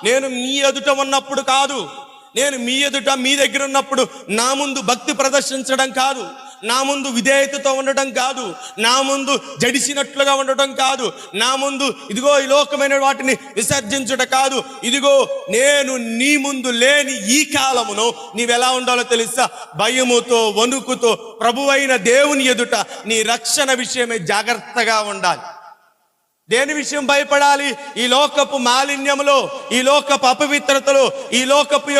నేను మీ ఎదుట ఉన్నప్పుడు కాదు, నేను మీ ఎదుట మీ దగ్గర ఉన్నప్పుడు నా ముందు భక్తి ప్రదర్శించడం కాదు, నా ముందు విధేయతతో ఉండటం కాదు, నా ముందు జడిసినట్లుగా ఉండటం కాదు, నా ముందు ఇదిగో ఈ లోకమైన వాటిని విసర్జించుట కాదు, ఇదిగో నేను నీ ముందు లేని ఈ కాలమును నీవెలా ఉండాలో తెలుసా? భయముతో వణుకుతో ప్రభువైన దేవుని ఎదుట నీ రక్షణ విషయమే జాగ్రత్తగా ఉండాలి. దేని విషయం భయపడాలి? ఈ లోకపు మాలిన్యములో, ఈ లోకపు అపవిత్రతలో, ఈ లోకపు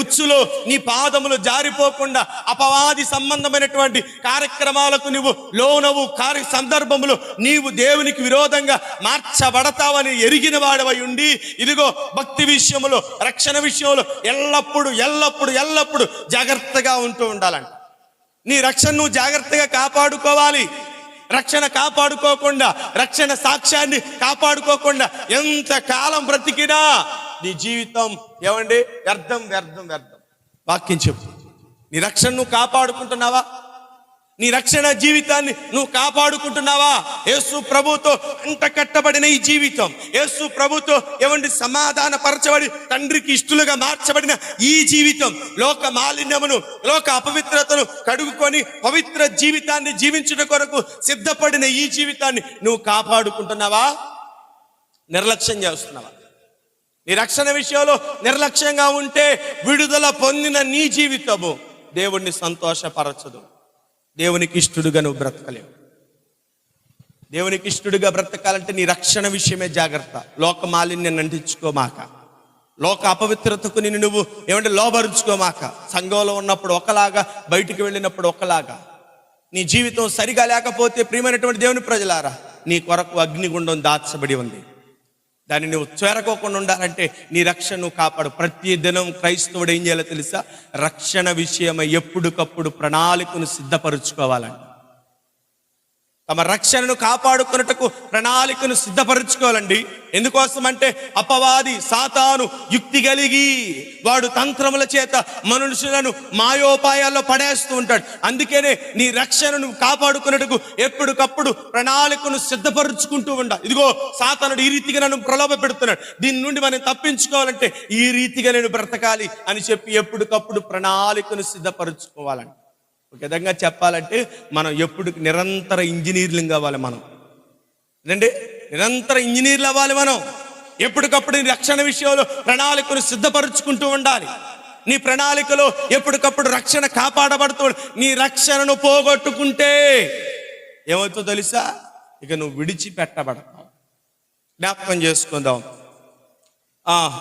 ఉచ్చులో నీ పాదములు జారిపోకుండా అపవాది సంబంధమైనటువంటి కార్యక్రమాలకు నువ్వు లోనవు సందర్భములో నీవు దేవునికి విరోధంగా మార్చబడతావని ఎరిగిన వాడవై ఉండి, ఇదిగో భక్తి విషయంలో, రక్షణ విషయంలో ఎల్లప్పుడు జాగ్రత్తగా ఉంటూ ఉండాలంట. నీ రక్షణ నువ్వు జాగ్రత్తగా కాపాడుకోవాలి. రక్షణ కాపాడుకోకుండా, రక్షణ సాక్ష్యాన్ని కాపాడుకోకుండా ఎంత కాలం బ్రతికినా నీ జీవితం వ్యర్థం. వాక్యం చెప్పు. నీ రక్షణ నువ్వు కాపాడుకుంటున్నావా? నీ రక్షణ జీవితాన్ని నువ్వు కాపాడుకుంటున్నావా? యేసు ప్రభుతో అంట కట్టబడిన ఈ జీవితం, యేసు ప్రభుతో సమాధాన పరచబడి తండ్రికి ఇష్టలుగా మార్చబడిన ఈ జీవితం, లోక మాలిన్యమును, లోక అపవిత్రతను కడుగుకొని పవిత్ర జీవితాన్ని జీవించుట కొరకు సిద్ధపడిన ఈ జీవితాన్ని నువ్వు కాపాడుకుంటున్నావా? నిర్లక్ష్యం చేస్తున్నావా? నీ రక్షణ విషయంలో నిర్లక్ష్యంగా ఉంటే విడుదల పొందిన నీ జీవితము దేవుణ్ణి సంతోషపరచదు. దేవునికి ఇష్టడుగా నువ్వు బ్రతకలేవు. దేవునికి ఇష్టడుగా బ్రతకాలంటే నీ రక్షణ విషయమే జాగ్రత్త. లోక మాలిన్యాన్ని అంటించుకోమాక. లోక అపవిత్రతకు నిన్ను నువ్వు లోబరుచుకోమాక. సంఘంలో ఉన్నప్పుడు ఒకలాగా, బయటికి వెళ్ళినప్పుడు ఒకలాగా. నీ జీవితం సరిగా లేకపోతే ప్రియమైనటువంటి దేవుని ప్రజలారా, నీ కొరకు అగ్నిగుండం దాచబడి ఉంది. దాన్ని నువ్వు చేరకోకుండా ఉండాలంటే నీ రక్షణ నువ్వు కాపాడు. ప్రతి దినం క్రైస్తవుడు ఏం చేయాలో తెలుసా? రక్షణ విషయమై ఎప్పటికప్పుడు ప్రణాళికను సిద్ధపరుచుకోవాలండి. తమ రక్షణను కాపాడుకున్నటకు ప్రణాళికను సిద్ధపరచుకోవాలండి. ఎందుకోసం అంటే అపవాది సాతాను యుక్తి కలిగి వాడు తంత్రముల చేత మనుషులను మాయోపాయాల్లో పడేస్తూ ఉంటాడు. అందుకనే నీ రక్షణను కాపాడుకున్నటకు ఎప్పటికప్పుడు ప్రణాళికను సిద్ధపరుచుకుంటూ ఉండాలి. ఇదిగో సాతానుడు ఈ రీతిగా నన్ను ప్రలోభ పెడుతున్నాడు, దీని నుండి మనం తప్పించుకోవాలంటే ఈ రీతిగా నేను బ్రతకాలి అని చెప్పి ఎప్పటికప్పుడు ప్రణాళికను సిద్ధపరుచుకోవాలండి. ఒక విధంగా చెప్పాలంటే మనం ఎప్పుడు నిరంతర ఇంజనీర్లు కావాలి. మనం ఏంటంటే నిరంతర ఇంజనీర్లు అవ్వాలి. మనం ఎప్పటికప్పుడు రక్షణ విషయంలో ప్రణాళికను సిద్ధపరుచుకుంటూ ఉండాలి. నీ ప్రణాళికలో ఎప్పటికప్పుడు రక్షణ కాపాడబడుతూ, నీ రక్షణను పోగొట్టుకుంటే ఏమవుతుందో తెలుసా? ఇక నువ్వు విడిచిపెట్టబడతావు. జ్ఞాపకం చేసుకుందాం.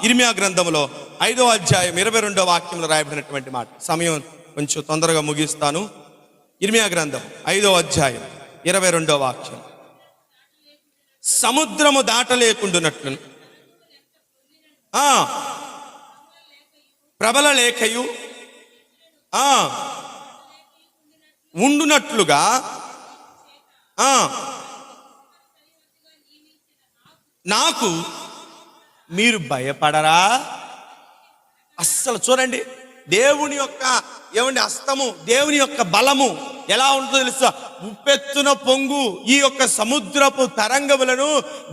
ఇర్మియా గ్రంథంలో 5వ అధ్యాయం 22వ వాక్యంలో రాయబడినటువంటి మాట. సమయం కొంచెం తొందరగా ముగిస్తాను. ఇర్మియా గ్రంథం 5వ అధ్యాయం 22వ వాక్యం. సముద్రము దాటలేకుండునట్లు ప్రబల లేఖయు ఉండునట్లుగా నాకు మీరు భయపడరా? అస్సలు చూడండి, దేవుని యొక్క హస్తము, దేవుని యొక్క బలము ఎలా ఉంటుందో తెలుసా? ఉప్పెత్తున పొంగు ఈ యొక్క సముద్రపు తరంగములను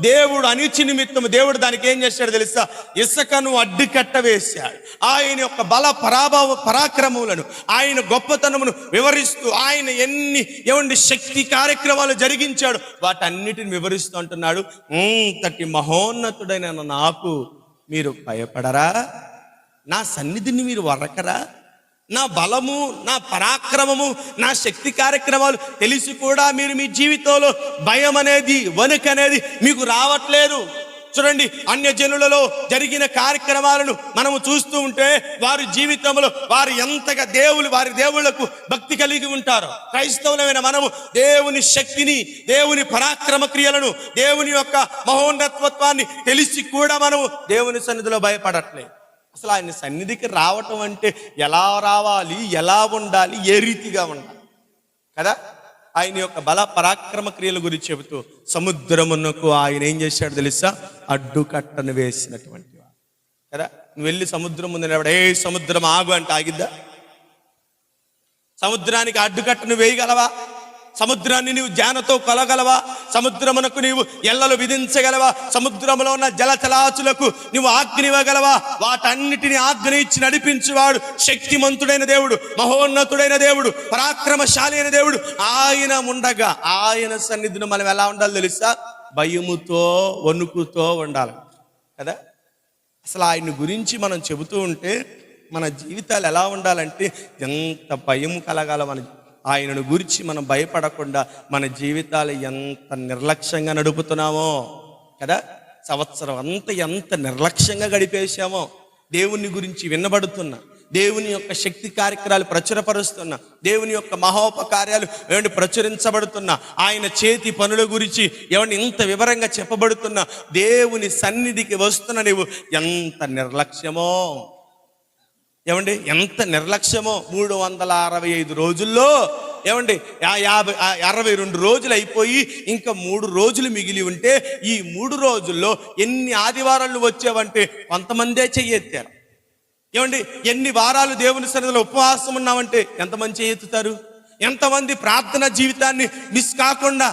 దేవుడు అనిచి నిమిత్తము దేవుడు దానికి ఏం చేశాడు తెలుసా? ఇసుకను అడ్డుకట్ట వేశాడు. ఆయన యొక్క బల పరాక్రమములను, ఆయన గొప్పతనమును వివరిస్తూ ఆయన ఎన్ని శక్తి కార్యక్రమాలు జరిగించాడు వాటన్నిటిని వివరిస్తూ అంటున్నాడు, ఇంతటి మహోన్నతుడైన నాకు మీరు భయపడరా? నా సన్నిధిని మీరు వరకరా? నా బలము, నా పరాక్రమము, నా శక్తి కార్యక్రమాలు తెలిసి కూడా మీరు మీ జీవితంలో భయం అనేది, వణుకు అనేది మీకు రావట్లేదు. చూడండి, అన్యజనులలో జరిగిన కార్యక్రమాలను మనము చూస్తూ ఉంటే వారి జీవితంలో వారు ఎంతగా వారి దేవుళ్లకు భక్తి కలిగి ఉంటారు. క్రైస్తవులమైన మనము దేవుని శక్తిని, దేవుని పరాక్రమ క్రియలను, దేవుని యొక్క మహోన్నతత్వాన్ని తెలిసి కూడా మనము దేవుని సన్నిధిలో భయపడట్లేదు. అసలు ఆయన సన్నిధికి రావటం అంటే ఎలా రావాలి, ఎలా ఉండాలి, ఏ రీతిగా ఉండాలి కదా? ఆయన యొక్క బల పరాక్రమ క్రియల గురించి చెబుతూ సముద్రమునకు ఆయన ఏం చేశాడు తెలుసా? అడ్డుకట్టను వేసినటువంటి వాడు కదా. నువ్వు వెళ్ళి సముద్రం ముందు నిలబడి, ఏ సముద్రం ఆగు అంటే ఆగిద్దా? సముద్రానికి అడ్డుకట్టను వేయగలవా? సముద్రాన్ని నీవు జ్ఞానతో కొలగలవా? సముద్రమునకు నీవు ఎల్లలు విధించగలవా? సముద్రంలో ఉన్న జలచలాచులకు నీవు ఆజ్ఞ ఇవ్వగలవా? వాటన్నిటిని ఆజ్ఞ ఇచ్చి నడిపించువాడు శక్తిమంతుడైన దేవుడు, మహోన్నతుడైన దేవుడు, పరాక్రమశాలి అయిన దేవుడు. ఆయన ఉండగా ఆయన సన్నిధిని మనం ఎలా ఉండాలి తెలుసా? భయముతో, వణుకుతో ఉండాలి కదా. అసలు ఆయన గురించి మనం చెబుతూ ఉంటే మన జీవితాలు ఎలా ఉండాలంటే ఎంత భయం కలగాల. ఆయనను గురించి మనం భయపడకుండా మన జీవితాలు ఎంత నిర్లక్ష్యంగా నడుపుతున్నామో కదా. సంవత్సరం అంతా ఎంత నిర్లక్ష్యంగా గడిపేశామో. దేవుని గురించి వినబడుతున్నా, దేవుని యొక్క శక్తి కార్యక్రమాలు ప్రచురపరుస్తున్నా, దేవుని యొక్క మహోపకార్యాలు ప్రచురించబడుతున్నా, ఆయన చేతి పనుల గురించి ఇంత వివరంగా చెప్పబడుతున్నా, దేవుని సన్నిధికి వస్తున్న నీవు ఎంత నిర్లక్ష్యమో. ఎంత నిర్లక్ష్యమో. 365 రోజుల్లో 62 రోజులు అయిపోయి ఇంకా 3 రోజులు మిగిలి ఉంటే ఈ 3 రోజుల్లో ఎన్ని ఆదివారాలు వచ్చావంటే కొంతమందే చెయ్యెత్తారు. ఎన్ని వారాలు దేవుని సన్నిధిలో ఉపవాసం ఉన్నామంటే ఎంతమంది చెయ్యెత్తుతారు? ఎంతమంది ప్రార్థన జీవితాన్ని మిస్ కాకుండా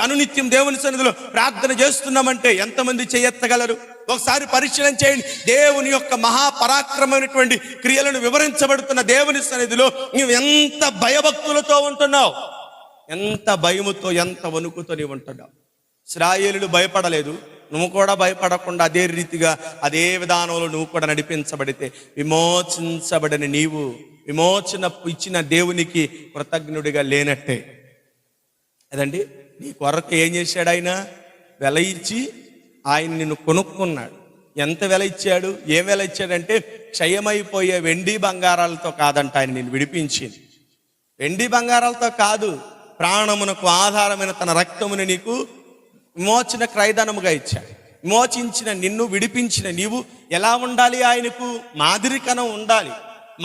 అనునిత్యం దేవుని సన్నిధిలో ప్రార్థన చేస్తున్నామంటే ఎంతమంది చెయ్యెత్తగలరు? ఒకసారి పరిశీలన చేయండి. దేవుని యొక్క మహాపరాక్రమైనటువంటి క్రియలను వివరించబడుతున్న దేవుని సన్నిధిలో నువ్వు ఎంత భయభక్తులతో ఉంటున్నావు, ఎంత భయముతో, ఎంత వణుకుతో నీవు ఉంటున్నావు. ఇశ్రాయేలులు భయపడలేదు, నువ్వు కూడా భయపడకుండా అదే రీతిగా అదే విధానంలో నువ్వు కూడా నడిపించబడితే విమోచించబడిన నీవు విమోచన ఇచ్చిన దేవునికి కృతజ్ఞుడిగా లేనట్టే అదండి. నీ కొరకు ఏం చేశాడు? ఆయన వెల ఇచ్చి ఆయన నిన్ను కొనుక్కున్నాడు. ఎంత వెల ఇచ్చాడు? ఏం వెల ఇచ్చాడంటే క్షయమైపోయే వెండి బంగారాలతో కాదంట ఆయన నేను విడిపించింది. వెండి బంగారాలతో కాదు, ప్రాణమునకు ఆధారమైన తన రక్తముని నీకు విమోచన క్రయధనముగా ఇచ్చాడు. విమోచించిన నిన్ను, విడిపించిన నీవు ఎలా ఉండాలి? ఆయనకు మాదిరికనం ఉండాలి,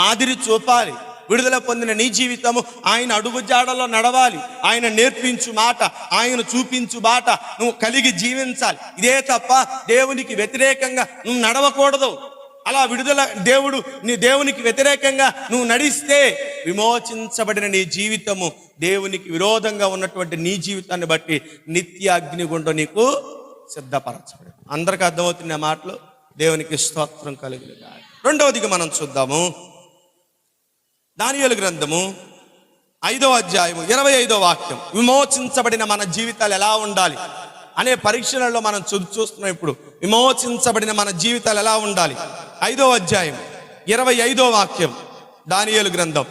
మాదిరి చూపాలి. విడుదల పొందిన నీ జీవితము ఆయన అడుగు జాడలో నడవాలి. ఆయన నేర్పించు మాట, ఆయన చూపించు బాట నువ్వు కలిగి జీవించాలి. ఇదే తప్ప దేవునికి వ్యతిరేకంగా నువ్వు నడవకూడదు. అలా విడుదల దేవునికి వ్యతిరేకంగా నువ్వు నడిస్తే విమోచించబడిన నీ జీవితము దేవునికి విరోధంగా ఉన్నటువంటి నీ జీవితాన్ని బట్టి నిత్య అగ్నిగుండం నీకు సిద్ధపరచబడి. అందరికి అర్థమవుతున్న మాటలు. దేవునికి స్తోత్రం కలుగునుగా. రెండవదిగా మనం చూద్దాము, దానియేలు గ్రంథము 5వ అధ్యాయము 25వ వాక్యం. విమోచించబడిన మన జీవితాలు ఎలా ఉండాలి అనే పరీక్షలలో మనం చూస్తున్నాం. ఇప్పుడు విమోచించబడిన మన జీవితాలు ఎలా ఉండాలి? 5వ అధ్యాయం 25వ వాక్యం దానియేలు గ్రంథం.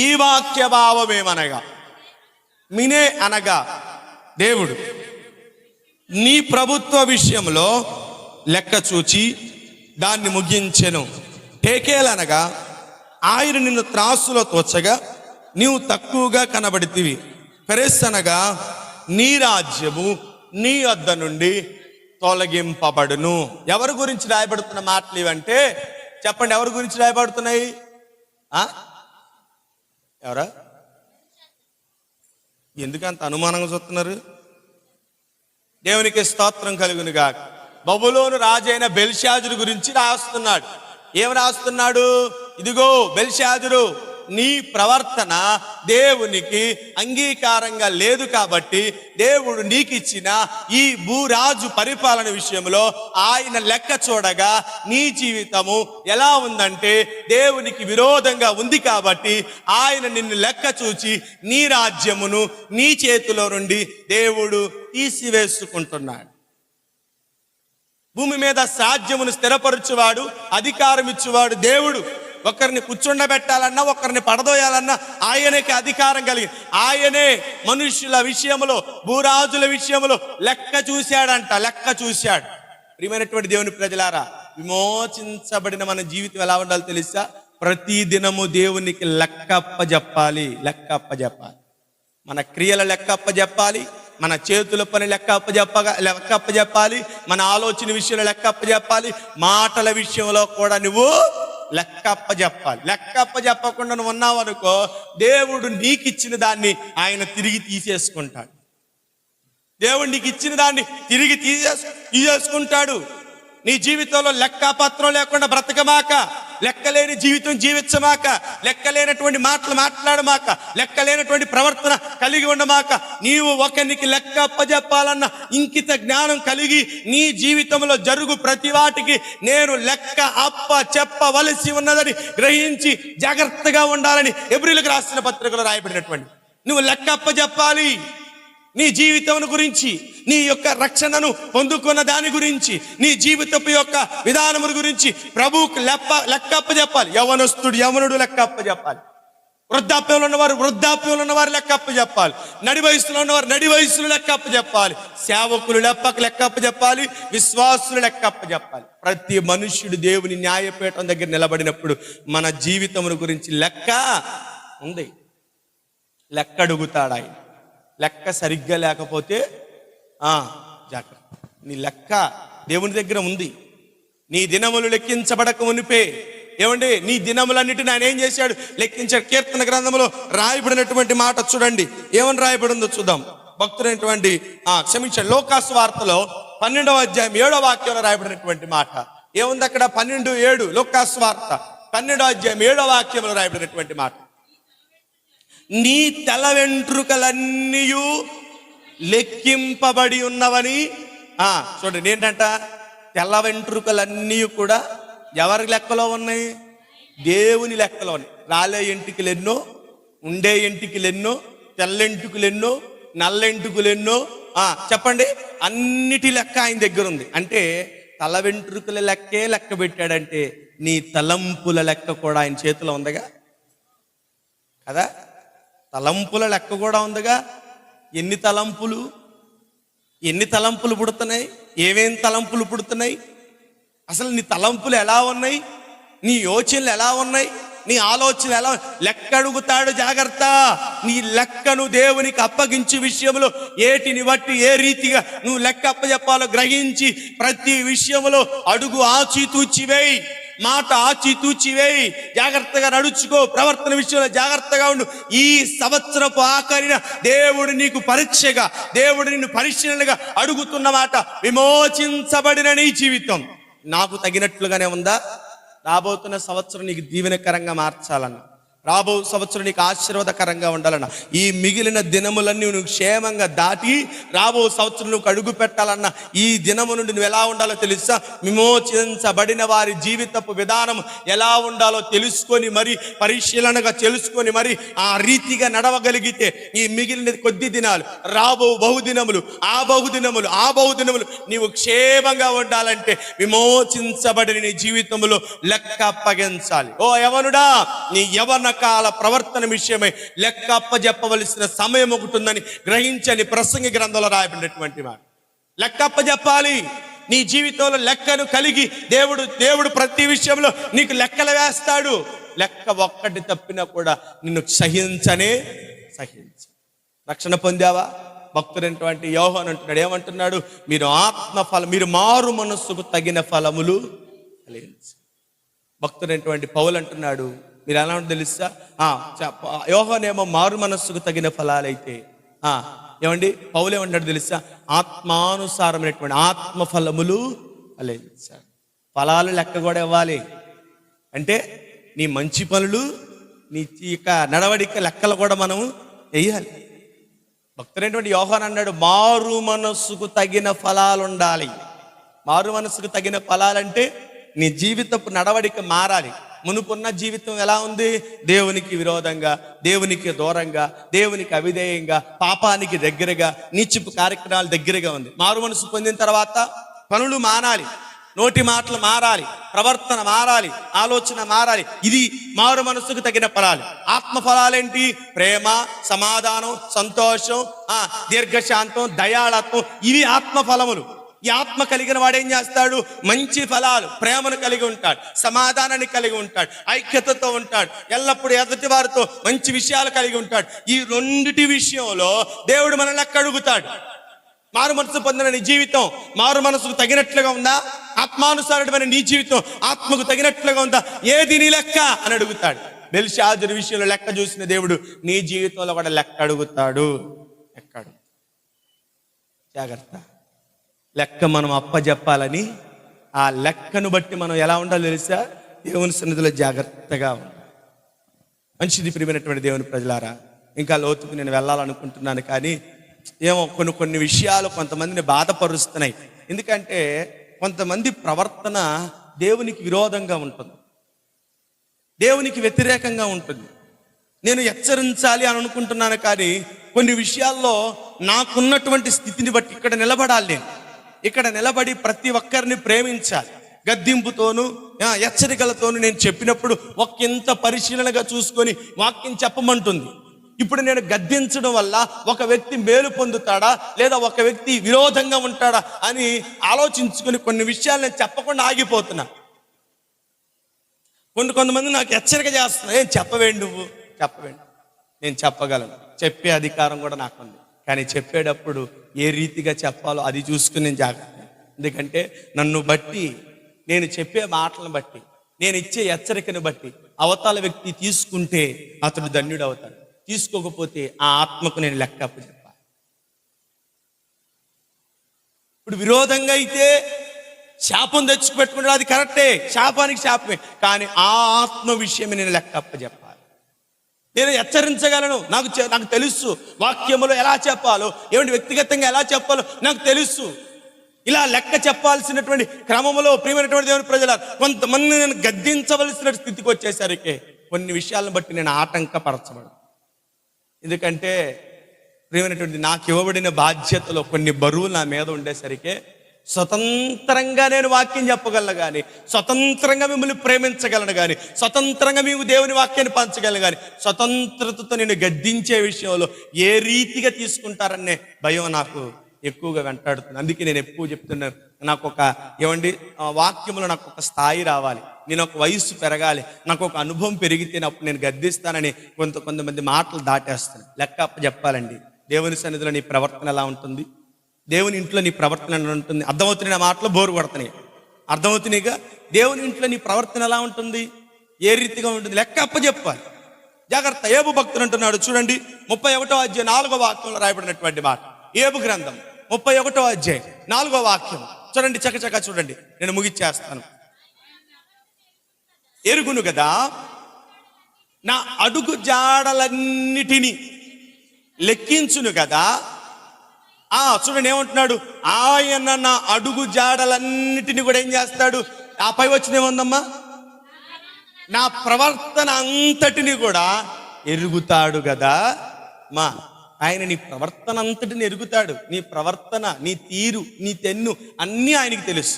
ఈ వాక్య భావమేమనగా, మినే అనగా దేవుడు నీ ప్రభుత్వ విషయంలో లెక్క చూచి దాన్ని ముగించెను. టేకేల్ అనగా ఆయన నిన్ను త్రాసులో తోచగా నీవు తక్కువగా కనబడితివి. పెరెస్ అనగా నీ రాజ్యము నీ వద్ద నుండి తొలగింపబడును. ఎవరి గురించి రాయబడుతున్న మాటలు ఇవంటే చెప్పండి, ఎవరి గురించి రాయబడుతున్నాయి? ఎవరా? ఎందుకంత అనుమానంగా చూస్తున్నారు? దేవునికి స్తోత్రం కలుగునుగా. బబులోను రాజైన బెల్షాజరు గురించి రాస్తున్నాడు. ఏం రాస్తున్నాడు? ఇదిగో బెల్షాజరు, నీ ప్రవర్తన దేవునికి అంగీకారంగా లేదు కాబట్టి దేవుడు నీకు ఇచ్చిన ఈ భూరాజు పరిపాలన విషయంలో ఆయన లెక్క చూడగా నీ జీవితము ఎలా ఉందంటే దేవునికి విరోధంగా ఉంది కాబట్టి ఆయన నిన్ను లెక్క చూచి నీ రాజ్యమును నీ చేతిలో నుండి దేవుడు తీసివేసుకుంటున్నాడు. భూమి మీద సాధ్యమును స్థిరపరచువాడు, అధికారం ఇచ్చువాడు దేవుడు. ఒకరిని కూర్చుండబెట్టాలన్నా, ఒకరిని పడదోయాలన్నా ఆయనకి అధికారం కలిగి, ఆయనే మనుష్యుల విషయంలో, భూరాజుల విషయంలో లెక్క చూశాడంట, లెక్క చూశాడు. ప్రియమైనటువంటి దేవుని ప్రజలారా, విమోచించబడిన మన జీవితం ఎలా ఉండాలో తెలుసా? ప్రతి దినము దేవునికి లెక్కప్ప చెప్పాలి, లెక్కప్ప చెప్పాలి. మన క్రియల లెక్కప్ప చెప్పాలి, మన చేతుల పని లెక్కప్ప చెప్పాలి, మన ఆలోచన విషయంలో లెక్కప్ప చెప్పాలి, మాటల విషయంలో కూడా నువ్వు లెక్కప్ప చెప్పాలి. లెక్కప్ప చెప్పకుండా నువ్వు ఉన్నావు అనుకో, దేవుడు నీకు ఇచ్చిన దాన్ని ఆయన తిరిగి తీసేసుకుంటాడు. దేవుడు నీకు ఇచ్చిన దాన్ని తిరిగి తీసేసుకుంటాడు. నీ జీవితంలో లెక్కపత్రం లేకుండా బ్రతకమాక, లెక్కలేని జీవితం జీవించమాక, లెక్కలేనటువంటి మాటలు మాట్లాడమాక, లెక్కలేనటువంటి ప్రవర్తన కలిగి ఉండమాక. నీవు ఒకరికి లెక్క అప్పజెప్పాలన్న ఇంకిత జ్ఞానం కలిగి నీ జీవితంలో జరుగు ప్రతి వాటికి నేను లెక్క అప్ప చెప్పవలసి ఉన్నదని గ్రహించి జాగ్రత్తగా ఉండాలని ఎబ్రీయులకు రాసిన పత్రికలో రాయబడినటువంటి నువ్వు లెక్క అప్పజెప్పాలి. నీ జీవితం గురించి, నీ యొక్క రక్షణను పొందుకున్న దాని గురించి, నీ జీవితపు యొక్క విధానముల గురించి ప్రభువుకు లెక్కప్ప చెప్పాలి. యవనుడు లెక్కప్ప చెప్పాలి. వృద్ధాప్యంలో ఉన్నవారు లెక్కప్ప చెప్పాలి. నడి వయసులో ఉన్నవారు నడి వయసులో లెక్కప్ప చెప్పాలి. సేవకులు లెక్కప్ప చెప్పాలి. విశ్వాసులు లెక్కప్ప చెప్పాలి. ప్రతి మనుష్యుడు దేవుని న్యాయపీఠం దగ్గర నిలబడినప్పుడు మన జీవితముల గురించి లెక్క ఉంది. లెక్క అడుగుతాడు ఆయన. లెక్క సరిగ్గా లేకపోతే జాగ్రత్త. నీ లెక్క దేవుని దగ్గర ఉంది. నీ దినములు లెక్కించబడక మునిపే ఏమండి, నీ దినములన్నిటిని ఆయన ఏం చేశాడు? లెక్కించాడు. కీర్తన గ్రంథంలో రాయబడినటువంటి మాట చూడండి, ఏమని రాయబడిందో చూద్దాం. భక్తుడైనటువంటి లోకాసు వార్తలో 12వ అధ్యాయం 7వ వాక్యంలో రాయబడినటువంటి మాట ఏముంది అక్కడ? 12:7 లోకాసు వార్త 12వ అధ్యాయం 7వ వాక్యంలో రాయబడినటువంటి మాట, నీ తల వెంట్రుకలన్నీ లెక్కింపబడి ఉన్నవని. చూడండి ఏంటంట, తెల్ల వెంట్రుకలన్నీ కూడా ఎవరి లెక్కలో ఉన్నాయి? దేవుని లెక్కలో ఉన్నాయి. రాలే ఎంటికలు ఎన్నో, ఉండే ఎంటికలు ఎన్నో, తెల్లెంటుకులు ఎన్నో, నల్లెంటుకులు ఎన్నో, చెప్పండి, అన్నిటి లెక్క ఆయన దగ్గర ఉంది. అంటే తల వెంట్రుకల లెక్కే లెక్క పెట్టాడంటే నీ తలంపుల లెక్క కూడా ఆయన చేతిలో ఉందిగా కదా. తలంపుల లెక్క కూడా ఉందిగా. ఎన్ని తలంపులు, ఎన్ని తలంపులు పుడుతున్నాయి, ఏమేం తలంపులు పుడుతున్నాయి, అసలు నీ తలంపులు ఎలా ఉన్నాయి, నీ యోచనలు ఎలా ఉన్నాయి, నీ ఆలోచనలు ఎలా, లెక్క అడుగుతాడు. జాగ్రత్త. నీ లెక్కను దేవునికి అప్పగించే విషయంలో ఏటిని బట్టి ఏ రీతిగా నువ్వు లెక్క అప్పచెప్పాలో గ్రహించి ప్రతి విషయంలో అడుగు ఆచితూచివేయి, మాట ఆచితూచివేయి, జాగ్రత్తగా నడుచుకో, ప్రవర్తన విషయంలో జాగ్రత్తగా ఉండు. ఈ సంవత్సరపు ఆఖరిన దేవుడు నీకు పరీక్షగా, దేవుడు నిన్ను పరిశీలనగా అడుగుతున్న మాట, విమోచించబడిన నీ జీవితం నాకు తగినట్లుగానే ఉందా? రాబోతున్న సంవత్సరం నీకు దీవెనకరంగా మార్చాలన్న, రాబో సంవత్సరం నీకు ఆశీర్వాదకరంగా ఉండాలన్న, ఈ మిగిలిన దినములన్నీ నువ్వు క్షేమంగా దాటి రాబో సంవత్సరం నువ్వు అడుగు పెట్టాలన్న, ఈ దినము నుండి నువ్వు ఎలా ఉండాలో తెలుసా? విమోచించబడిన వారి జీవితపు విధానం ఎలా ఉండాలో తెలుసుకొని మరి పరిశీలనగా తెలుసుకొని మరి ఆ రీతిగా నడవగలిగితే ఈ మిగిలిన కొద్ది దినాలు, రాబో బహుదినములు, ఆ బహుదినములు నీవు క్షేమంగా ఉండాలంటే విమోచించబడిన నీ జీవితంలో లెక్క అప్పగించాలి. ఓ యవనుడా, నీ యవన కాల ప్రవర్తన విషయమై లెక్క అప్పజెప్పవలసిన సమయం ఒకటి ఉందని గ్రహించని ప్రసంగి గ్రంథంలో రాయబడినటువంటి మాట. లెక్క అప్పజెప్పాలి. నీ జీవితంలో లెక్కను కలిగి దేవుడు ప్రతి విషయంలో నీకు లెక్కలు వేస్తాడు. లెక్క ఒక్కటి తప్పినా కూడా నిన్ను సహించు. రక్షణ పొందావా? భక్తుడైనటువంటి యోహాను అంటున్నాడు, ఏమంటున్నాడు? మీరు మారు మనస్సుకు తగిన ఫలములు ఫలించు. భక్తుడైనటువంటి పౌలు అంటున్నాడు, మీరు ఎలా ఉంటుంది తెలుసా? యోహానేమో మారు మనస్సుకు తగిన ఫలాలైతే ఏమండి పౌలు ఏమంటాడు తెలుసా? ఆత్మానుసారమైనటువంటి ఆత్మ ఫలములు ఫలించాడు. ఫలాలు లెక్క కూడా ఇవ్వాలి. అంటే నీ మంచి పనులు, నీ నడవడిక లెక్కలు కూడా మనం వేయాలి. భక్తుడైనటువంటి యోహాను అన్నాడు, మారు మనస్సుకు తగిన ఫలాలు ఉండాలి. మారు మనస్సుకు తగిన ఫలాలంటే నీ జీవితపు నడవడిక మారాలి. మునుపున్న జీవితం ఎలా ఉంది? దేవునికి విరోధంగా, దేవునికి దూరంగా, దేవునికి అవిధేయంగా, పాపానికి దగ్గరగా, నీచపు కార్యక్రమాలు దగ్గరగా ఉంది. మారు మనసు పొందిన తర్వాత పనులు మారాలి, నోటి మాటలు మారాలి, ప్రవర్తన మారాలి, ఆలోచన మారాలి. ఇది మారు మనసుకు తగిన ఫలాలు. ఆత్మ ఫలాలేంటి? ప్రేమ, సమాధానం, సంతోషం, దీర్ఘశాంతం, దయాళత్వం. ఇవి ఆత్మ ఫలములు. ఈ ఆత్మ కలిగిన వాడు ఏం చేస్తాడు? మంచి ఫలాలు, ప్రేమను కలిగి ఉంటాడు, సమాధానాన్ని కలిగి ఉంటాడు, ఐక్యతతో ఉంటాడు, ఎల్లప్పుడూ ఎదుటి వారితో మంచి విషయాలు కలిగి ఉంటాడు. ఈ రెండిటి విషయంలో దేవుడు మనల్ని లెక్క అడుగుతాడు. మారు మనసు పొందిన నీ జీవితం మారు మనసుకు తగినట్లుగా ఉందా? ఆత్మానుసారమైన నీ జీవితం ఆత్మకు తగినట్లుగా ఉందా? ఏది నీ లెక్క అని అడుగుతాడు. బెల్షాజరు విషయంలో లెక్క చూసిన దేవుడు నీ జీవితంలో కూడా లెక్క అడుగుతాడు. జాగ్రత్త. లెక్క మనం అప్పజెప్పాలని, ఆ లెక్కను బట్టి మనం ఎలా ఉండాలో తెలుసా? దేవుని సన్నిధిలో జాగ్రత్తగా ఉండాలి. మంచిది. ప్రియమైనటువంటి దేవుని ప్రజలారా, ఇంకా లోతుకు నేను వెళ్ళాలనుకుంటున్నాను, కానీ ఏమో కొన్ని విషయాలు కొంతమందిని బాధపరుస్తున్నాయి. ఎందుకంటే కొంతమంది ప్రవర్తన దేవునికి విరోధంగా ఉంటుంది, దేవునికి వ్యతిరేకంగా ఉంటుంది. నేను హెచ్చరించాలి అని అనుకుంటున్నాను, కానీ కొన్ని విషయాల్లో నాకున్నటువంటి స్థితిని బట్టి ఇక్కడ నిలబడాలి. నేను ఇక్కడ నిలబడి ప్రతి ఒక్కరిని ప్రేమించాలి. గద్దింపుతోను హెచ్చరికలతోను నేను చెప్పినప్పుడు ఒకంత పరిశీలనగా చూసుకొని వాక్యం చెప్పమంటుంది. ఇప్పుడు నేను గద్దించడం వల్ల ఒక వ్యక్తి మేలు పొందుతాడా లేదా ఒక వ్యక్తి విరోధంగా ఉంటాడా అని ఆలోచించుకొని కొన్ని విషయాలు నేను చెప్పకుండా ఆగిపోతున్నా. కొంతమంది నాకు హెచ్చరిక చేస్తున్నా, ఏం చెప్పవేండి నువ్వు, చెప్పవేండి. నేను చెప్పగలను, చెప్పే అధికారం కూడా నాకుంది. కానీ చెప్పేటప్పుడు ఏ రీతిగా చెప్పాలో అది చూసుకుని నేను జాగ్రత్త. ఎందుకంటే నన్ను బట్టి, నేను చెప్పే మాటలను బట్టి, నేను ఇచ్చే హెచ్చరికను బట్టి అవతల వ్యక్తి తీసుకుంటే అతడు ధన్యుడు అవుతాడు. తీసుకోకపోతే ఆ ఆత్మకు నేను లెక్క అప్పచెప్పాలి. ఇప్పుడు విరోధంగా అయితే శాపం తెచ్చుపెట్టుకుంటాడు, అది కరెక్టే, శాపానికి శాపమే. కానీ ఆ ఆత్మ విషయమే నేను లెక్క అప్పచెప్పాలి. నేను హెచ్చరించగలను, నాకు తెలుసు. వాక్యములో ఎలా చెప్పాలో, ఏమిటి వ్యక్తిగతంగా ఎలా చెప్పాలో నాకు తెలుసు. ఇలా లెక్క చెప్పాల్సినటువంటి క్రమంలో ప్రియమైనటువంటి దేవుని ప్రజల కొంతమంది నేను గద్దించవలసిన స్థితికి వచ్చేసరికి కొన్ని విషయాలను బట్టి నేను ఆటంకపరచబడు. ఎందుకంటే ప్రియమైనటువంటి నాకు ఇవ్వబడిన బాధ్యతలో కొన్ని బరువులు నా మీద ఉండేసరికి స్వతంత్రంగా నేను వాక్యం చెప్పగలను, కానీ స్వతంత్రంగా మిమ్మల్ని ప్రేమించగలను, కానీ స్వతంత్రంగా మీకు దేవుని వాక్యాన్ని పంచగలను, కానీ స్వతంత్రతతో నేను గద్దించే విషయంలో ఏ రీతిగా తీసుకుంటారనే భయం నాకు ఎక్కువగా వెంటాడుతుంది. అందుకే నేను ఎక్కువ చెప్తున్నాను, నాకు ఒక వాక్యంలో నాకు ఒక స్థాయి రావాలి, నేను ఒక వయస్సు పెరగాలి, నాకు ఒక అనుభవం పెరిగితే అప్పుడు నేను గద్దిస్తానని కొంతమంది మాటలు దాటేస్తాను. లెక్క అప్ప చెప్పాలండి. దేవుని సన్నిధిలో నీ ప్రవర్తన ఎలా ఉంటుంది, దేవుని ఇంట్లో నీ ప్రవర్తన ఎలా ఉంటుంది? అర్థమవుతున్నాయి నా మాటలు? బోరు కొడుతున్నాయి? అర్థమవుతున్నాయిగా? దేవుని ఇంట్లో నీ ప్రవర్తన ఎలా ఉంటుంది, ఏ రీతిగా ఉంటుంది? లెక్క అప్ప చెప్పాలి. జాగ్రత్త. ఏబు భక్తుడు అంటున్నాడు చూడండి, 31వ అధ్యాయం 4వ వాక్యంలో రాయబడినటువంటి మాట. ఏబు గ్రంథం 31వ అధ్యాయం 4వ వాక్యం చూడండి, చకచక చూడండి, నేను ముగిచ్చేస్తాను. ఎరుగును కదా నా అడుగు జాడలన్నిటినీ లెక్కించును కదా. చూడండి ఏమంటున్నాడు, ఆయన నా అడుగు జాడలన్నిటిని కూడా ఏం చేస్తాడు? ఆ పై వచ్చిన ఏముందమ్మా, నా ప్రవర్తన అంతటిని కూడా ఎరుగుతాడు కదా. ఆయన నీ ప్రవర్తన అంతటిని ఎరుగుతాడు. నీ ప్రవర్తన, నీ తీరు, నీ తెన్ను అన్నీ ఆయనకి తెలుసు.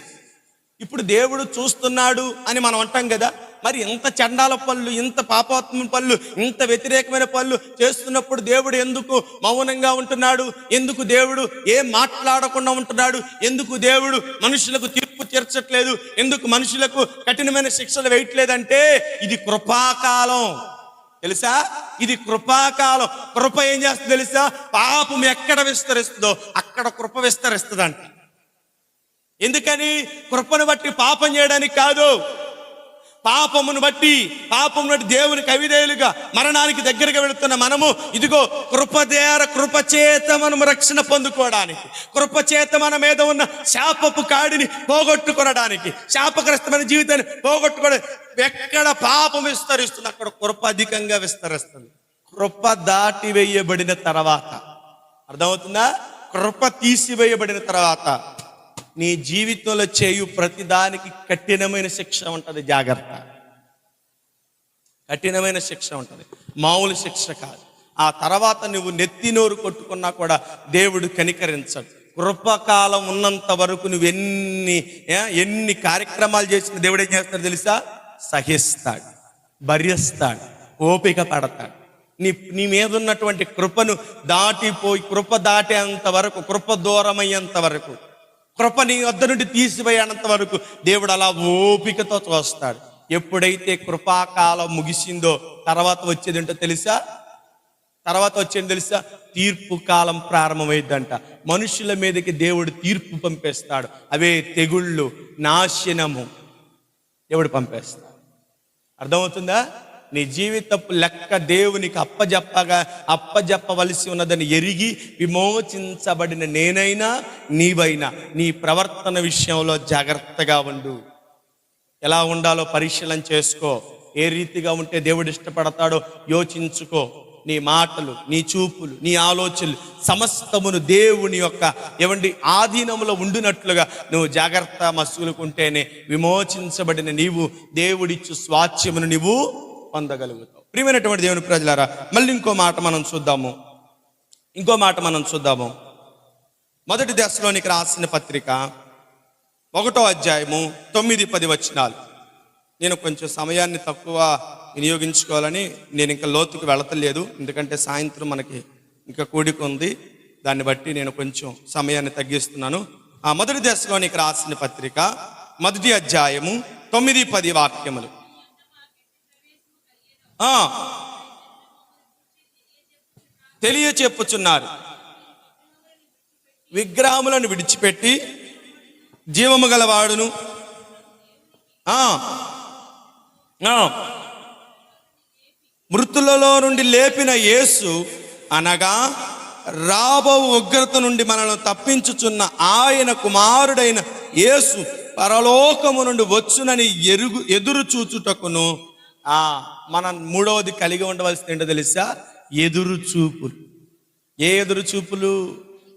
ఇప్పుడు దేవుడు చూస్తున్నాడు అని మనం అంటాం కదా. మరి ఇంత చండాల పనులు, ఇంత పాపాత్మ పనులు, ఇంత వ్యతిరేకమైన పనులు చేస్తున్నప్పుడు దేవుడు ఎందుకు మౌనంగా ఉంటున్నాడు? ఎందుకు దేవుడు ఏం మాట్లాడకుండా ఉంటున్నాడు? ఎందుకు దేవుడు మనుషులకు తీర్పు తీర్చట్లేదు? ఎందుకు మనుషులకు కఠినమైన శిక్షలు వేయట్లేదంటే ఇది కృపాకాలం, తెలుసా? ఇది కృపాకాలం. కృప ఏం చేస్తుంది తెలుసా? పాపం ఎక్కడ విస్తరిస్తుందో అక్కడ కృప విస్తరిస్తుందంట. ఎందుకని? కృపను బట్టి పాపం చేయడానికి కాదు, పాపమును బట్టి దేవునికి అవిధేయులుగా మరణానికి దగ్గరగా వెళుతున్న మనము ఇదిగో కృపచేత మనము రక్షణ పొందుకోవడానికి, కృపచేత మన మీద ఉన్న శాపపు కాడిని పోగొట్టుకోవడానికి, శాపగ్రస్తమైన జీవితాన్ని పోగొట్టుకోవడానికి. ఎక్కడ పాపం విస్తరిస్తుంది అక్కడ కృప అధికంగా విస్తరిస్తుంది. కృప దాటివేయబడిన తర్వాత, అర్థమవుతుందా? కృప తీసివేయబడిన తర్వాత నీ జీవితంలో చేయు ప్రతిదానికి కఠినమైన శిక్ష ఉంటుంది. జాగ్రత్త. కఠినమైన శిక్ష ఉంటుంది, మామూలు శిక్ష కాదు. ఆ తర్వాత నువ్వు నెత్తి నోరు కొట్టుకున్నా కూడా దేవుడు కనికరించడు. కృపకాలం ఉన్నంత వరకు నువ్వు ఎన్ని కార్యక్రమాలు చేసిన దేవుడు ఏం చేస్తాడు తెలుసా? సహిస్తాడు, భరిస్తాడు, ఓపిక పడతాడు. నీ మీద ఉన్నటువంటి కృపను దాటిపోయి, కృప దాటేంత వరకు, కృప దూరమయ్యేంత వరకు, కృప నీ వద్ద నుండి తీసివేయనంత వరకు దేవుడు అలా ఓపికతో చూస్తాడు. ఎప్పుడైతే కృపాకాలం ముగిసిందో తర్వాత వచ్చేది తెలుసా? తీర్పు కాలం ప్రారంభమైందంట. మనుషుల మీదకి దేవుడు తీర్పు పంపేస్తాడు. అవే తెగుళ్ళు, నాశనము దేవుడు పంపేస్తాడు. అర్థమవుతుందా? నీ జీవితపు లెక్క దేవునికి అప్పజెప్పవలసి ఉన్నదని ఎరిగి విమోచించబడిన నేనైనా నీవైనా నీ ప్రవర్తన విషయంలో జాగ్రత్తగా ఉండు. ఎలా ఉండాలో పరిశీలన చేసుకో. ఏ రీతిగా ఉంటే దేవుడు ఇష్టపడతాడో యోచించుకో. నీ మాటలు, నీ చూపులు, నీ ఆలోచనలు సమస్తమును దేవుని యొక్క ఆధీనంలో ఉండినట్లుగా నువ్వు జాగ్రత్త మసులుకుంటేనే విమోచించబడిన నీవు దేవుడిచ్చు స్వాస్థ్యమును నీవు పొందగలుగుతావు. ప్రియమైనటువంటి దేవుని ప్రజలారా, మళ్ళీ ఇంకో మాట మనం చూద్దాము. మొదటి దశలోనికి రాసిన పత్రిక 1వ అధ్యాయము 9-10 వచనాలు. నేను కొంచెం సమయాన్ని తక్కువ వినియోగించుకోవాలని నేను ఇంకా లోతుకు వెళతలేదు, ఎందుకంటే సాయంత్రం మనకి ఇంకా కూడిక ఉంది. దాన్ని బట్టి నేను కొంచెం సమయాన్ని తగ్గిస్తున్నాను. ఆ మొదటి దశలోనికి రాసిన పత్రిక 1వ అధ్యాయము 9-10 వాక్యములు. తెలియచెప్పుచున్నారు, విగ్రహములను విడిచిపెట్టి జీవము గలవాడును మృతులలో నుండి లేపిన యేసు అనగా రాబో ఉగ్రత నుండి మనల్ని తప్పించుచున్న ఆయన కుమారుడైన యేసు పరలోకము నుండి వచ్చునని ఎదురు చూచుటకును. మనం మూడవది కలిగి ఉండవలసింది ఏంటో తెలుసా? ఎదురు చూపులు. ఏ ఎదురు చూపులు?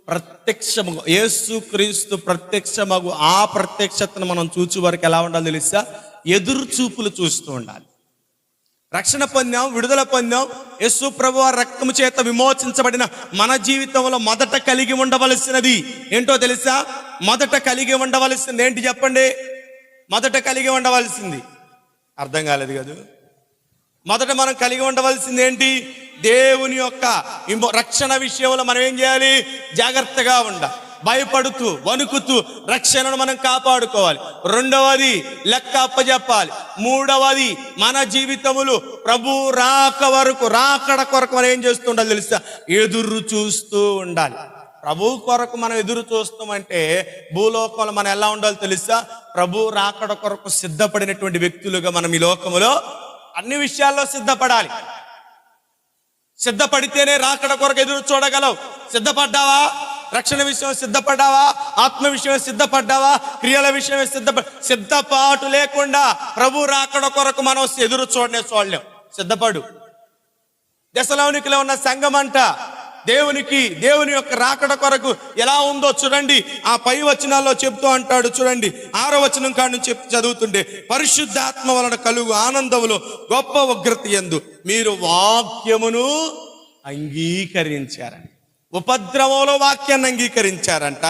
ప్రత్యక్షము. యేసు క్రీస్తు ప్రత్యక్షమగు ఆ ప్రత్యక్షతను మనం చూచు వరకు ఎలా ఉండాలి తెలుసా? ఎదురు చూపులు చూస్తూ ఉండాలి. రక్షణ పొందాం, విడుదల పొందాం, యేసు ప్రభువు రక్తము చేత విమోచించబడిన మన జీవితంలో మొదట కలిగి ఉండవలసినది ఏంటో తెలుసా? మొదట కలిగి ఉండవలసింది ఏంటి చెప్పండి? మొదట కలిగి ఉండవలసింది అర్థం కాలేదు కదా. మొదట మనం కలిగి ఉండవలసింది ఏంటి? దేవుని యొక్క రక్షణ విషయంలో మనం ఏం చేయాలి? జాగ్రత్తగా ఉండాలి. భయపడుతూ వణుకుతూ రక్షణను మనం కాపాడుకోవాలి. రెండవది లెక్క అప్పజెప్పాలి. మూడవది మన జీవితములు ప్రభు రాకడ కొరకు మనం ఏం చేస్తుండాలి తెలుసా? ఎదురు చూస్తూ ఉండాలి. ప్రభు కొరకు మనం ఎదురు చూస్తామంటే భూలోకంలో మనం ఎలా ఉండాలో తెలుసా? ప్రభు రాకడ కొరకు సిద్ధపడినటువంటి వ్యక్తులుగా మనం ఈ లోకములో అన్ని విషయాల్లో సిద్ధపడాలి. సిద్ధపడితేనే రాకడ కొరకు ఎదురు చూడగలవు. సిద్ధపడ్డావా? రక్షణ విషయం సిద్ధపడ్డావా? ఆత్మ విషయం సిద్ధపడ్డావా? క్రియల విషయమే సిద్ధపాటు లేకుండా ప్రభు రాకడ కొరకు మనం ఎదురు చూడలేం. సిద్ధపడు. దెసలోనికలో ఉన్న సంఘమంట దేవుని యొక్క రాకడ కొరకు ఎలా ఉందో చూడండి. ఆ పై వచనాల్లో చెప్తూ అంటాడు చూడండి, 6వ వచనం కాడ నుంచి చదువుతుంటే, పరిశుద్ధాత్మ వలన కలుగు ఆనందములో గొప్ప ఉగ్రత యందు మీరు వాక్యమును అంగీకరించారంట. ఉపద్రవంలో వాక్యాన్ని అంగీకరించారంట.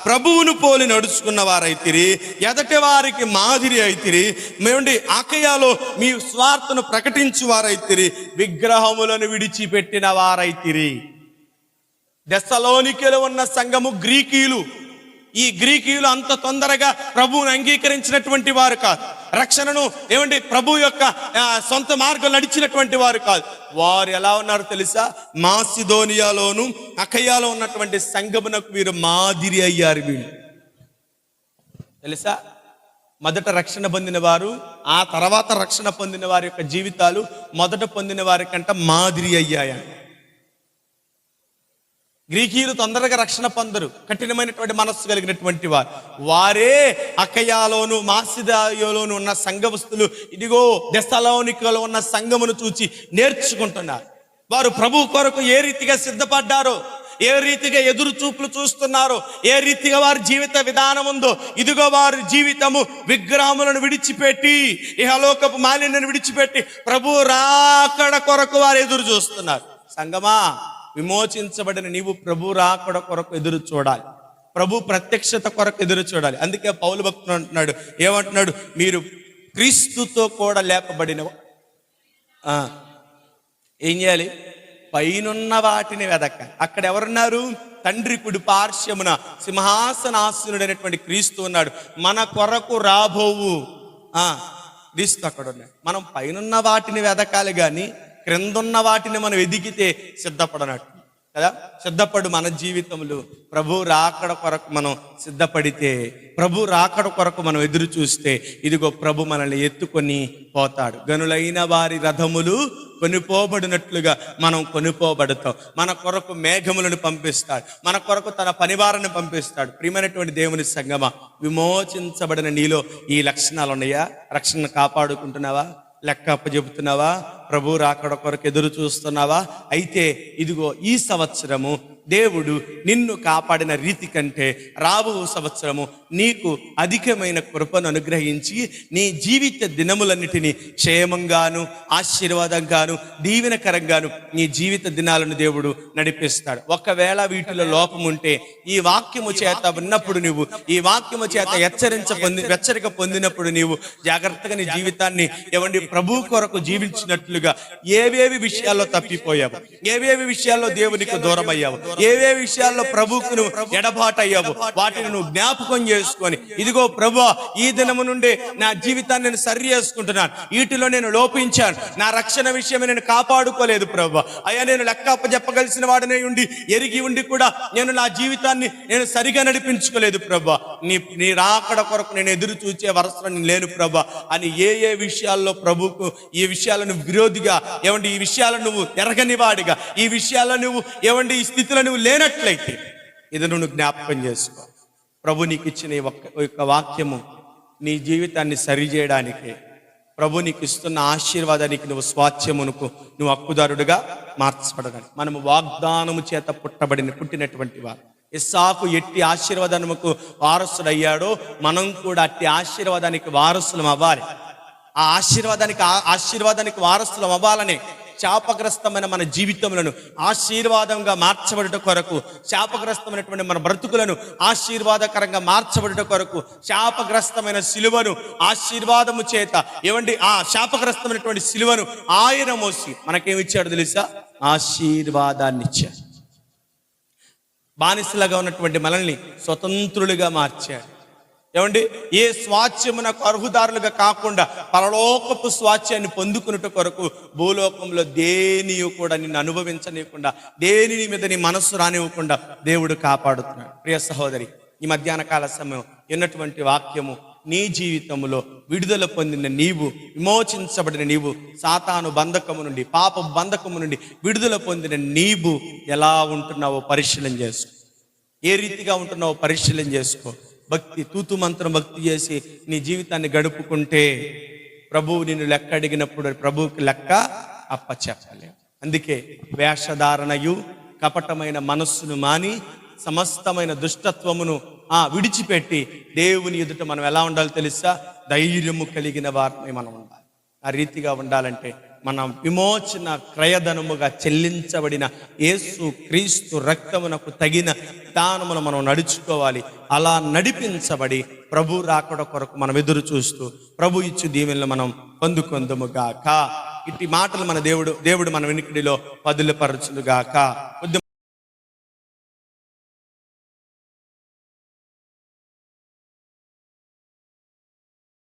ప్రభువును పోలి నడుచుకున్న వారైతిరి, ఎదటి వారికి మాదిరి అయితిరి. మేమండి అకయాలో మీ స్వార్థను ప్రకటించు వారైతిరి, విగ్రహములను విడిచిపెట్టిన వారైతిరి. దెస్సలోనికలో ఉన్న సంఘము గ్రీకీయులు. ఈ గ్రీకీయులు అంత తొందరగా ప్రభువును అంగీకరించినటువంటి వారు కాదు. రక్షణను ప్రభు యొక్క సొంత మార్గం నడిచినటువంటి వారు కాదు. వారు ఎలా ఉన్నారు తెలుసా? మాసిదోనియాలోను అకయాలో ఉన్నటువంటి సంఘమునకు వీరు మాదిరి అయ్యారు. వీళ్ళు తెలుసా? మొదట రక్షణ పొందిన వారు, ఆ తర్వాత రక్షణ పొందిన వారి యొక్క జీవితాలు మొదట పొందిన వారి కంటే మాదిరి అయ్యాయంట. గ్రీకీయులు తొందరగా రక్షణ పొందరు, కఠినమైనటువంటి మనస్సు కలిగినటువంటి వారు. వారే అకయాలోను మాసిదోనియాలోను ఉన్న సంఘవస్తులు ఇదిగో దెస్సలోనికలో ఉన్న సంఘమును చూచి నేర్చుకుంటున్నారు. వారు ప్రభు కొరకు ఏ రీతిగా సిద్ధపడ్డారో, ఏ రీతిగా ఎదురు చూపులు చూస్తున్నారో, ఏ రీతిగా వారి జీవిత విధానం ఉందో, ఇదిగో వారి జీవితము విగ్రహములను విడిచిపెట్టి, ఇహలోకపు మాలిన్యాన్ని విడిచిపెట్టి ప్రభు రాకడ కొరకు వారు ఎదురు చూస్తున్నారు. సంగమా, విమోచించబడిన నీవు ప్రభు రాకడ కొరకు ఎదురు చూడాలి. ప్రభు ప్రత్యక్షత కొరకు ఎదురు చూడాలి. అందుకే పౌలు భక్తుడు అంటున్నాడు, ఏమంటున్నాడు? మీరు క్రీస్తుతో కూడా లేపబడిన ఏం చేయాలి? పైనున్న వాటిని వెదకాలి. అక్కడ ఎవరున్నారు? తండ్రి కుడి పార్శ్వమున సింహాసనాసనుడైనటువంటి క్రీస్తు ఉన్నాడు. మన కొరకు రాబోవు క్రీస్తు అక్కడ ఉన్నాడు. మనం పైనున్న వాటిని వెదకాలి, కానీ క్రిందున్న వాటిని మనం ఎదిగితే సిద్ధపడనట్టు కదా. సిద్ధపడు మన జీవితంలో ప్రభు రాకడ కొరకు మనం సిద్ధపడితే, ప్రభు రాకడ కొరకు మనం ఎదురు చూస్తే, ఇదిగో ప్రభు మనల్ని ఎత్తుకొని పోతాడు. గనులైన వారి రథములు కొనిపోబడినట్లుగా మనం కొనిపోబడతాం. మన కొరకు మేఘములను పంపిస్తాడు, మన కొరకు తన పనివారిని పంపిస్తాడు. ప్రియమైనటువంటి దేవుని సంగమా, విమోచించబడిన నీలో ఈ లక్షణాలు ఉన్నాయా? రక్షణ కాపాడుకుంటున్నావా? లెక్క అప్పచెబుతున్నావా? ప్రభు రాకడ కొరకు ఎదురు చూస్తున్నావా? అయితే ఇదిగో ఈ సంవత్సరము దేవుడు నిన్ను కాపాడిన రీతి కంటే రాబో సంవత్సరము నీకు అధికమైన కృపను అనుగ్రహించి నీ జీవిత దినములన్నిటినీ క్షేమంగాను ఆశీర్వాదంగాను దీవెనకరంగాను నీ జీవిత దినాలను దేవుడు నడిపిస్తాడు. ఒకవేళ వీటిలో లోపం ఉంటే ఈ వాక్యము చేత ఉన్నప్పుడు నువ్వు, ఈ వాక్యము చేత హెచ్చరిక పొందినప్పుడు నీవు జాగ్రత్తగా నీ జీవితాన్ని ప్రభు కొరకు జీవించినట్లుగా ఏవేవి విషయాల్లో తప్పిపోయావు, ఏవేవి విషయాల్లో దేవునికి దూరం అయ్యావు, ఏవేవి విషయాల్లో ప్రభువుకు నువ్వు ఎడబాటయ్యావు, వాటిని నువ్వు జ్ఞాపకం చేసుకొని, ఇదిగో ప్రభువా, ఈ దినము నుండి నా జీవితాన్ని నేను సరి చేసుకుంటున్నాను, వీటిలో నేను లోపించాను, నా రక్షణ విషయమే నేను కాపాడుకోలేదు ప్రభువా, అయ్యా నేను లెక్క అప్పచెప్పగలిసిన వాడినే ఉండి ఎరిగి ఉండి కూడా నేను నా జీవితాన్ని నేను సరిగా నడిపించుకోలేదు ప్రభువా, నీ రాకడ కొరకు నేను ఎదురు చూచే వరసలో నేను లేను ప్రభువా అని ఏ విషయాల్లో ప్రభువుకు ఈ విషయాలను విరోధిగా ఈ విషయాలను నువ్వు ఎరగని వాడిగా, ఈ విషయాల్లో నువ్వు ఈ స్థితిలో నువ్వు లేనట్లయితే ఇది నువ్వు జ్ఞాపకం చేసుకో. ప్రభు నీకు ఇచ్చిన యొక్క వాక్యము నీ జీవితాన్ని సరిచేయడానికి, ప్రభు నీకు ఇస్తున్న ఆశీర్వాదానికి నువ్వు స్వాస్థ్యమునకు నువ్వు హక్కుదారుడుగా మార్చబడడానికి. మనము వాగ్దానము చేత పుట్టినటువంటి వారు. ఇస్సాకు ఎట్టి ఆశీర్వాదముకు వారసుడయ్యాడో మనం కూడా అట్టి ఆశీర్వాదానికి వారసులం అవ్వాలి. ఆ ఆశీర్వాదానికి వారసులం అవ్వాలని శాపగ్రస్తమైన మన జీవితములను ఆశీర్వాదంగా మార్చబడుట కొరకు, శాపగ్రస్తమైనటువంటి మన బ్రతుకులను ఆశీర్వాదకరంగా మార్చబడుట కొరకు శాపగ్రస్తమైన సిలువను ఆశీర్వాదము చేత ఆ శాపగ్రస్తమైనటువంటి సిలువను ఆయన మోసి మనకేమిచ్చాడు తెలుసా? ఆశీర్వాదాన్ని ఇచ్చాడు. బానిసలుగా ఉన్నటువంటి మనల్ని స్వతంత్రులుగా మార్చాడు. ఏమండి, ఏ స్వాస్థ్యమునకు అర్హుదారులుగా కాకుండా పరలోకపు స్వాస్థ్యాన్ని పొందుకున్నట కొరకు భూలోకంలో దేనియు కూడా నిన్ను అనుభవించనీయకుండా, దేని మీద నీ మనస్సు రానివ్వకుండా దేవుడు కాపాడుతున్నాడు. ప్రియ సహోదరి, ఈ మధ్యాహ్న కాల సమయం ఉన్నటువంటి వాక్యము నీ జీవితంలో విడుదల పొందిన నీవు, విమోచించబడిన నీవు, సాతాను బంధకము నుండి, పాప బంధకము నుండి విడుదల పొందిన నీవు ఎలా ఉంటున్నావో పరిశీలన చేసుకో. ఏ రీతిగా ఉంటున్నావో పరిశీలన చేసుకో. భక్తి, తూతు మంత్రం భక్తి చేసి నీ జీవితాన్ని గడుపుకుంటే ప్రభువు నిన్ను లెక్క అడిగినప్పుడు ప్రభువుకి లెక్క అప్పచెప్పలేవు. అందుకే వేషధారణయు కపటమైన మనస్సును మాని సమస్తమైన దుష్టత్వమును విడిచిపెట్టి దేవుని ఎదుట మనం ఎలా ఉండాలో తెలుసా? ధైర్యము కలిగిన వారిని మనం ఉండాలి. ఆ రీతిగా ఉండాలంటే మన విమోచన క్రయధనముగా చెల్లించబడిన యేసు క్రీస్తు రక్తమునకు తగిన విధానమును మనం నడుచుకోవాలి. అలా నడిపించబడి ప్రభు రాకడ కొరకు మనం ఎదురు చూస్తూ ప్రభు ఇచ్చు దీవెనలు మనం పొందుకొందుముగాక. ఇట్టి మాటలు మన దేవుడు మన వెనుకడిలో పదులుపరచునుగాక.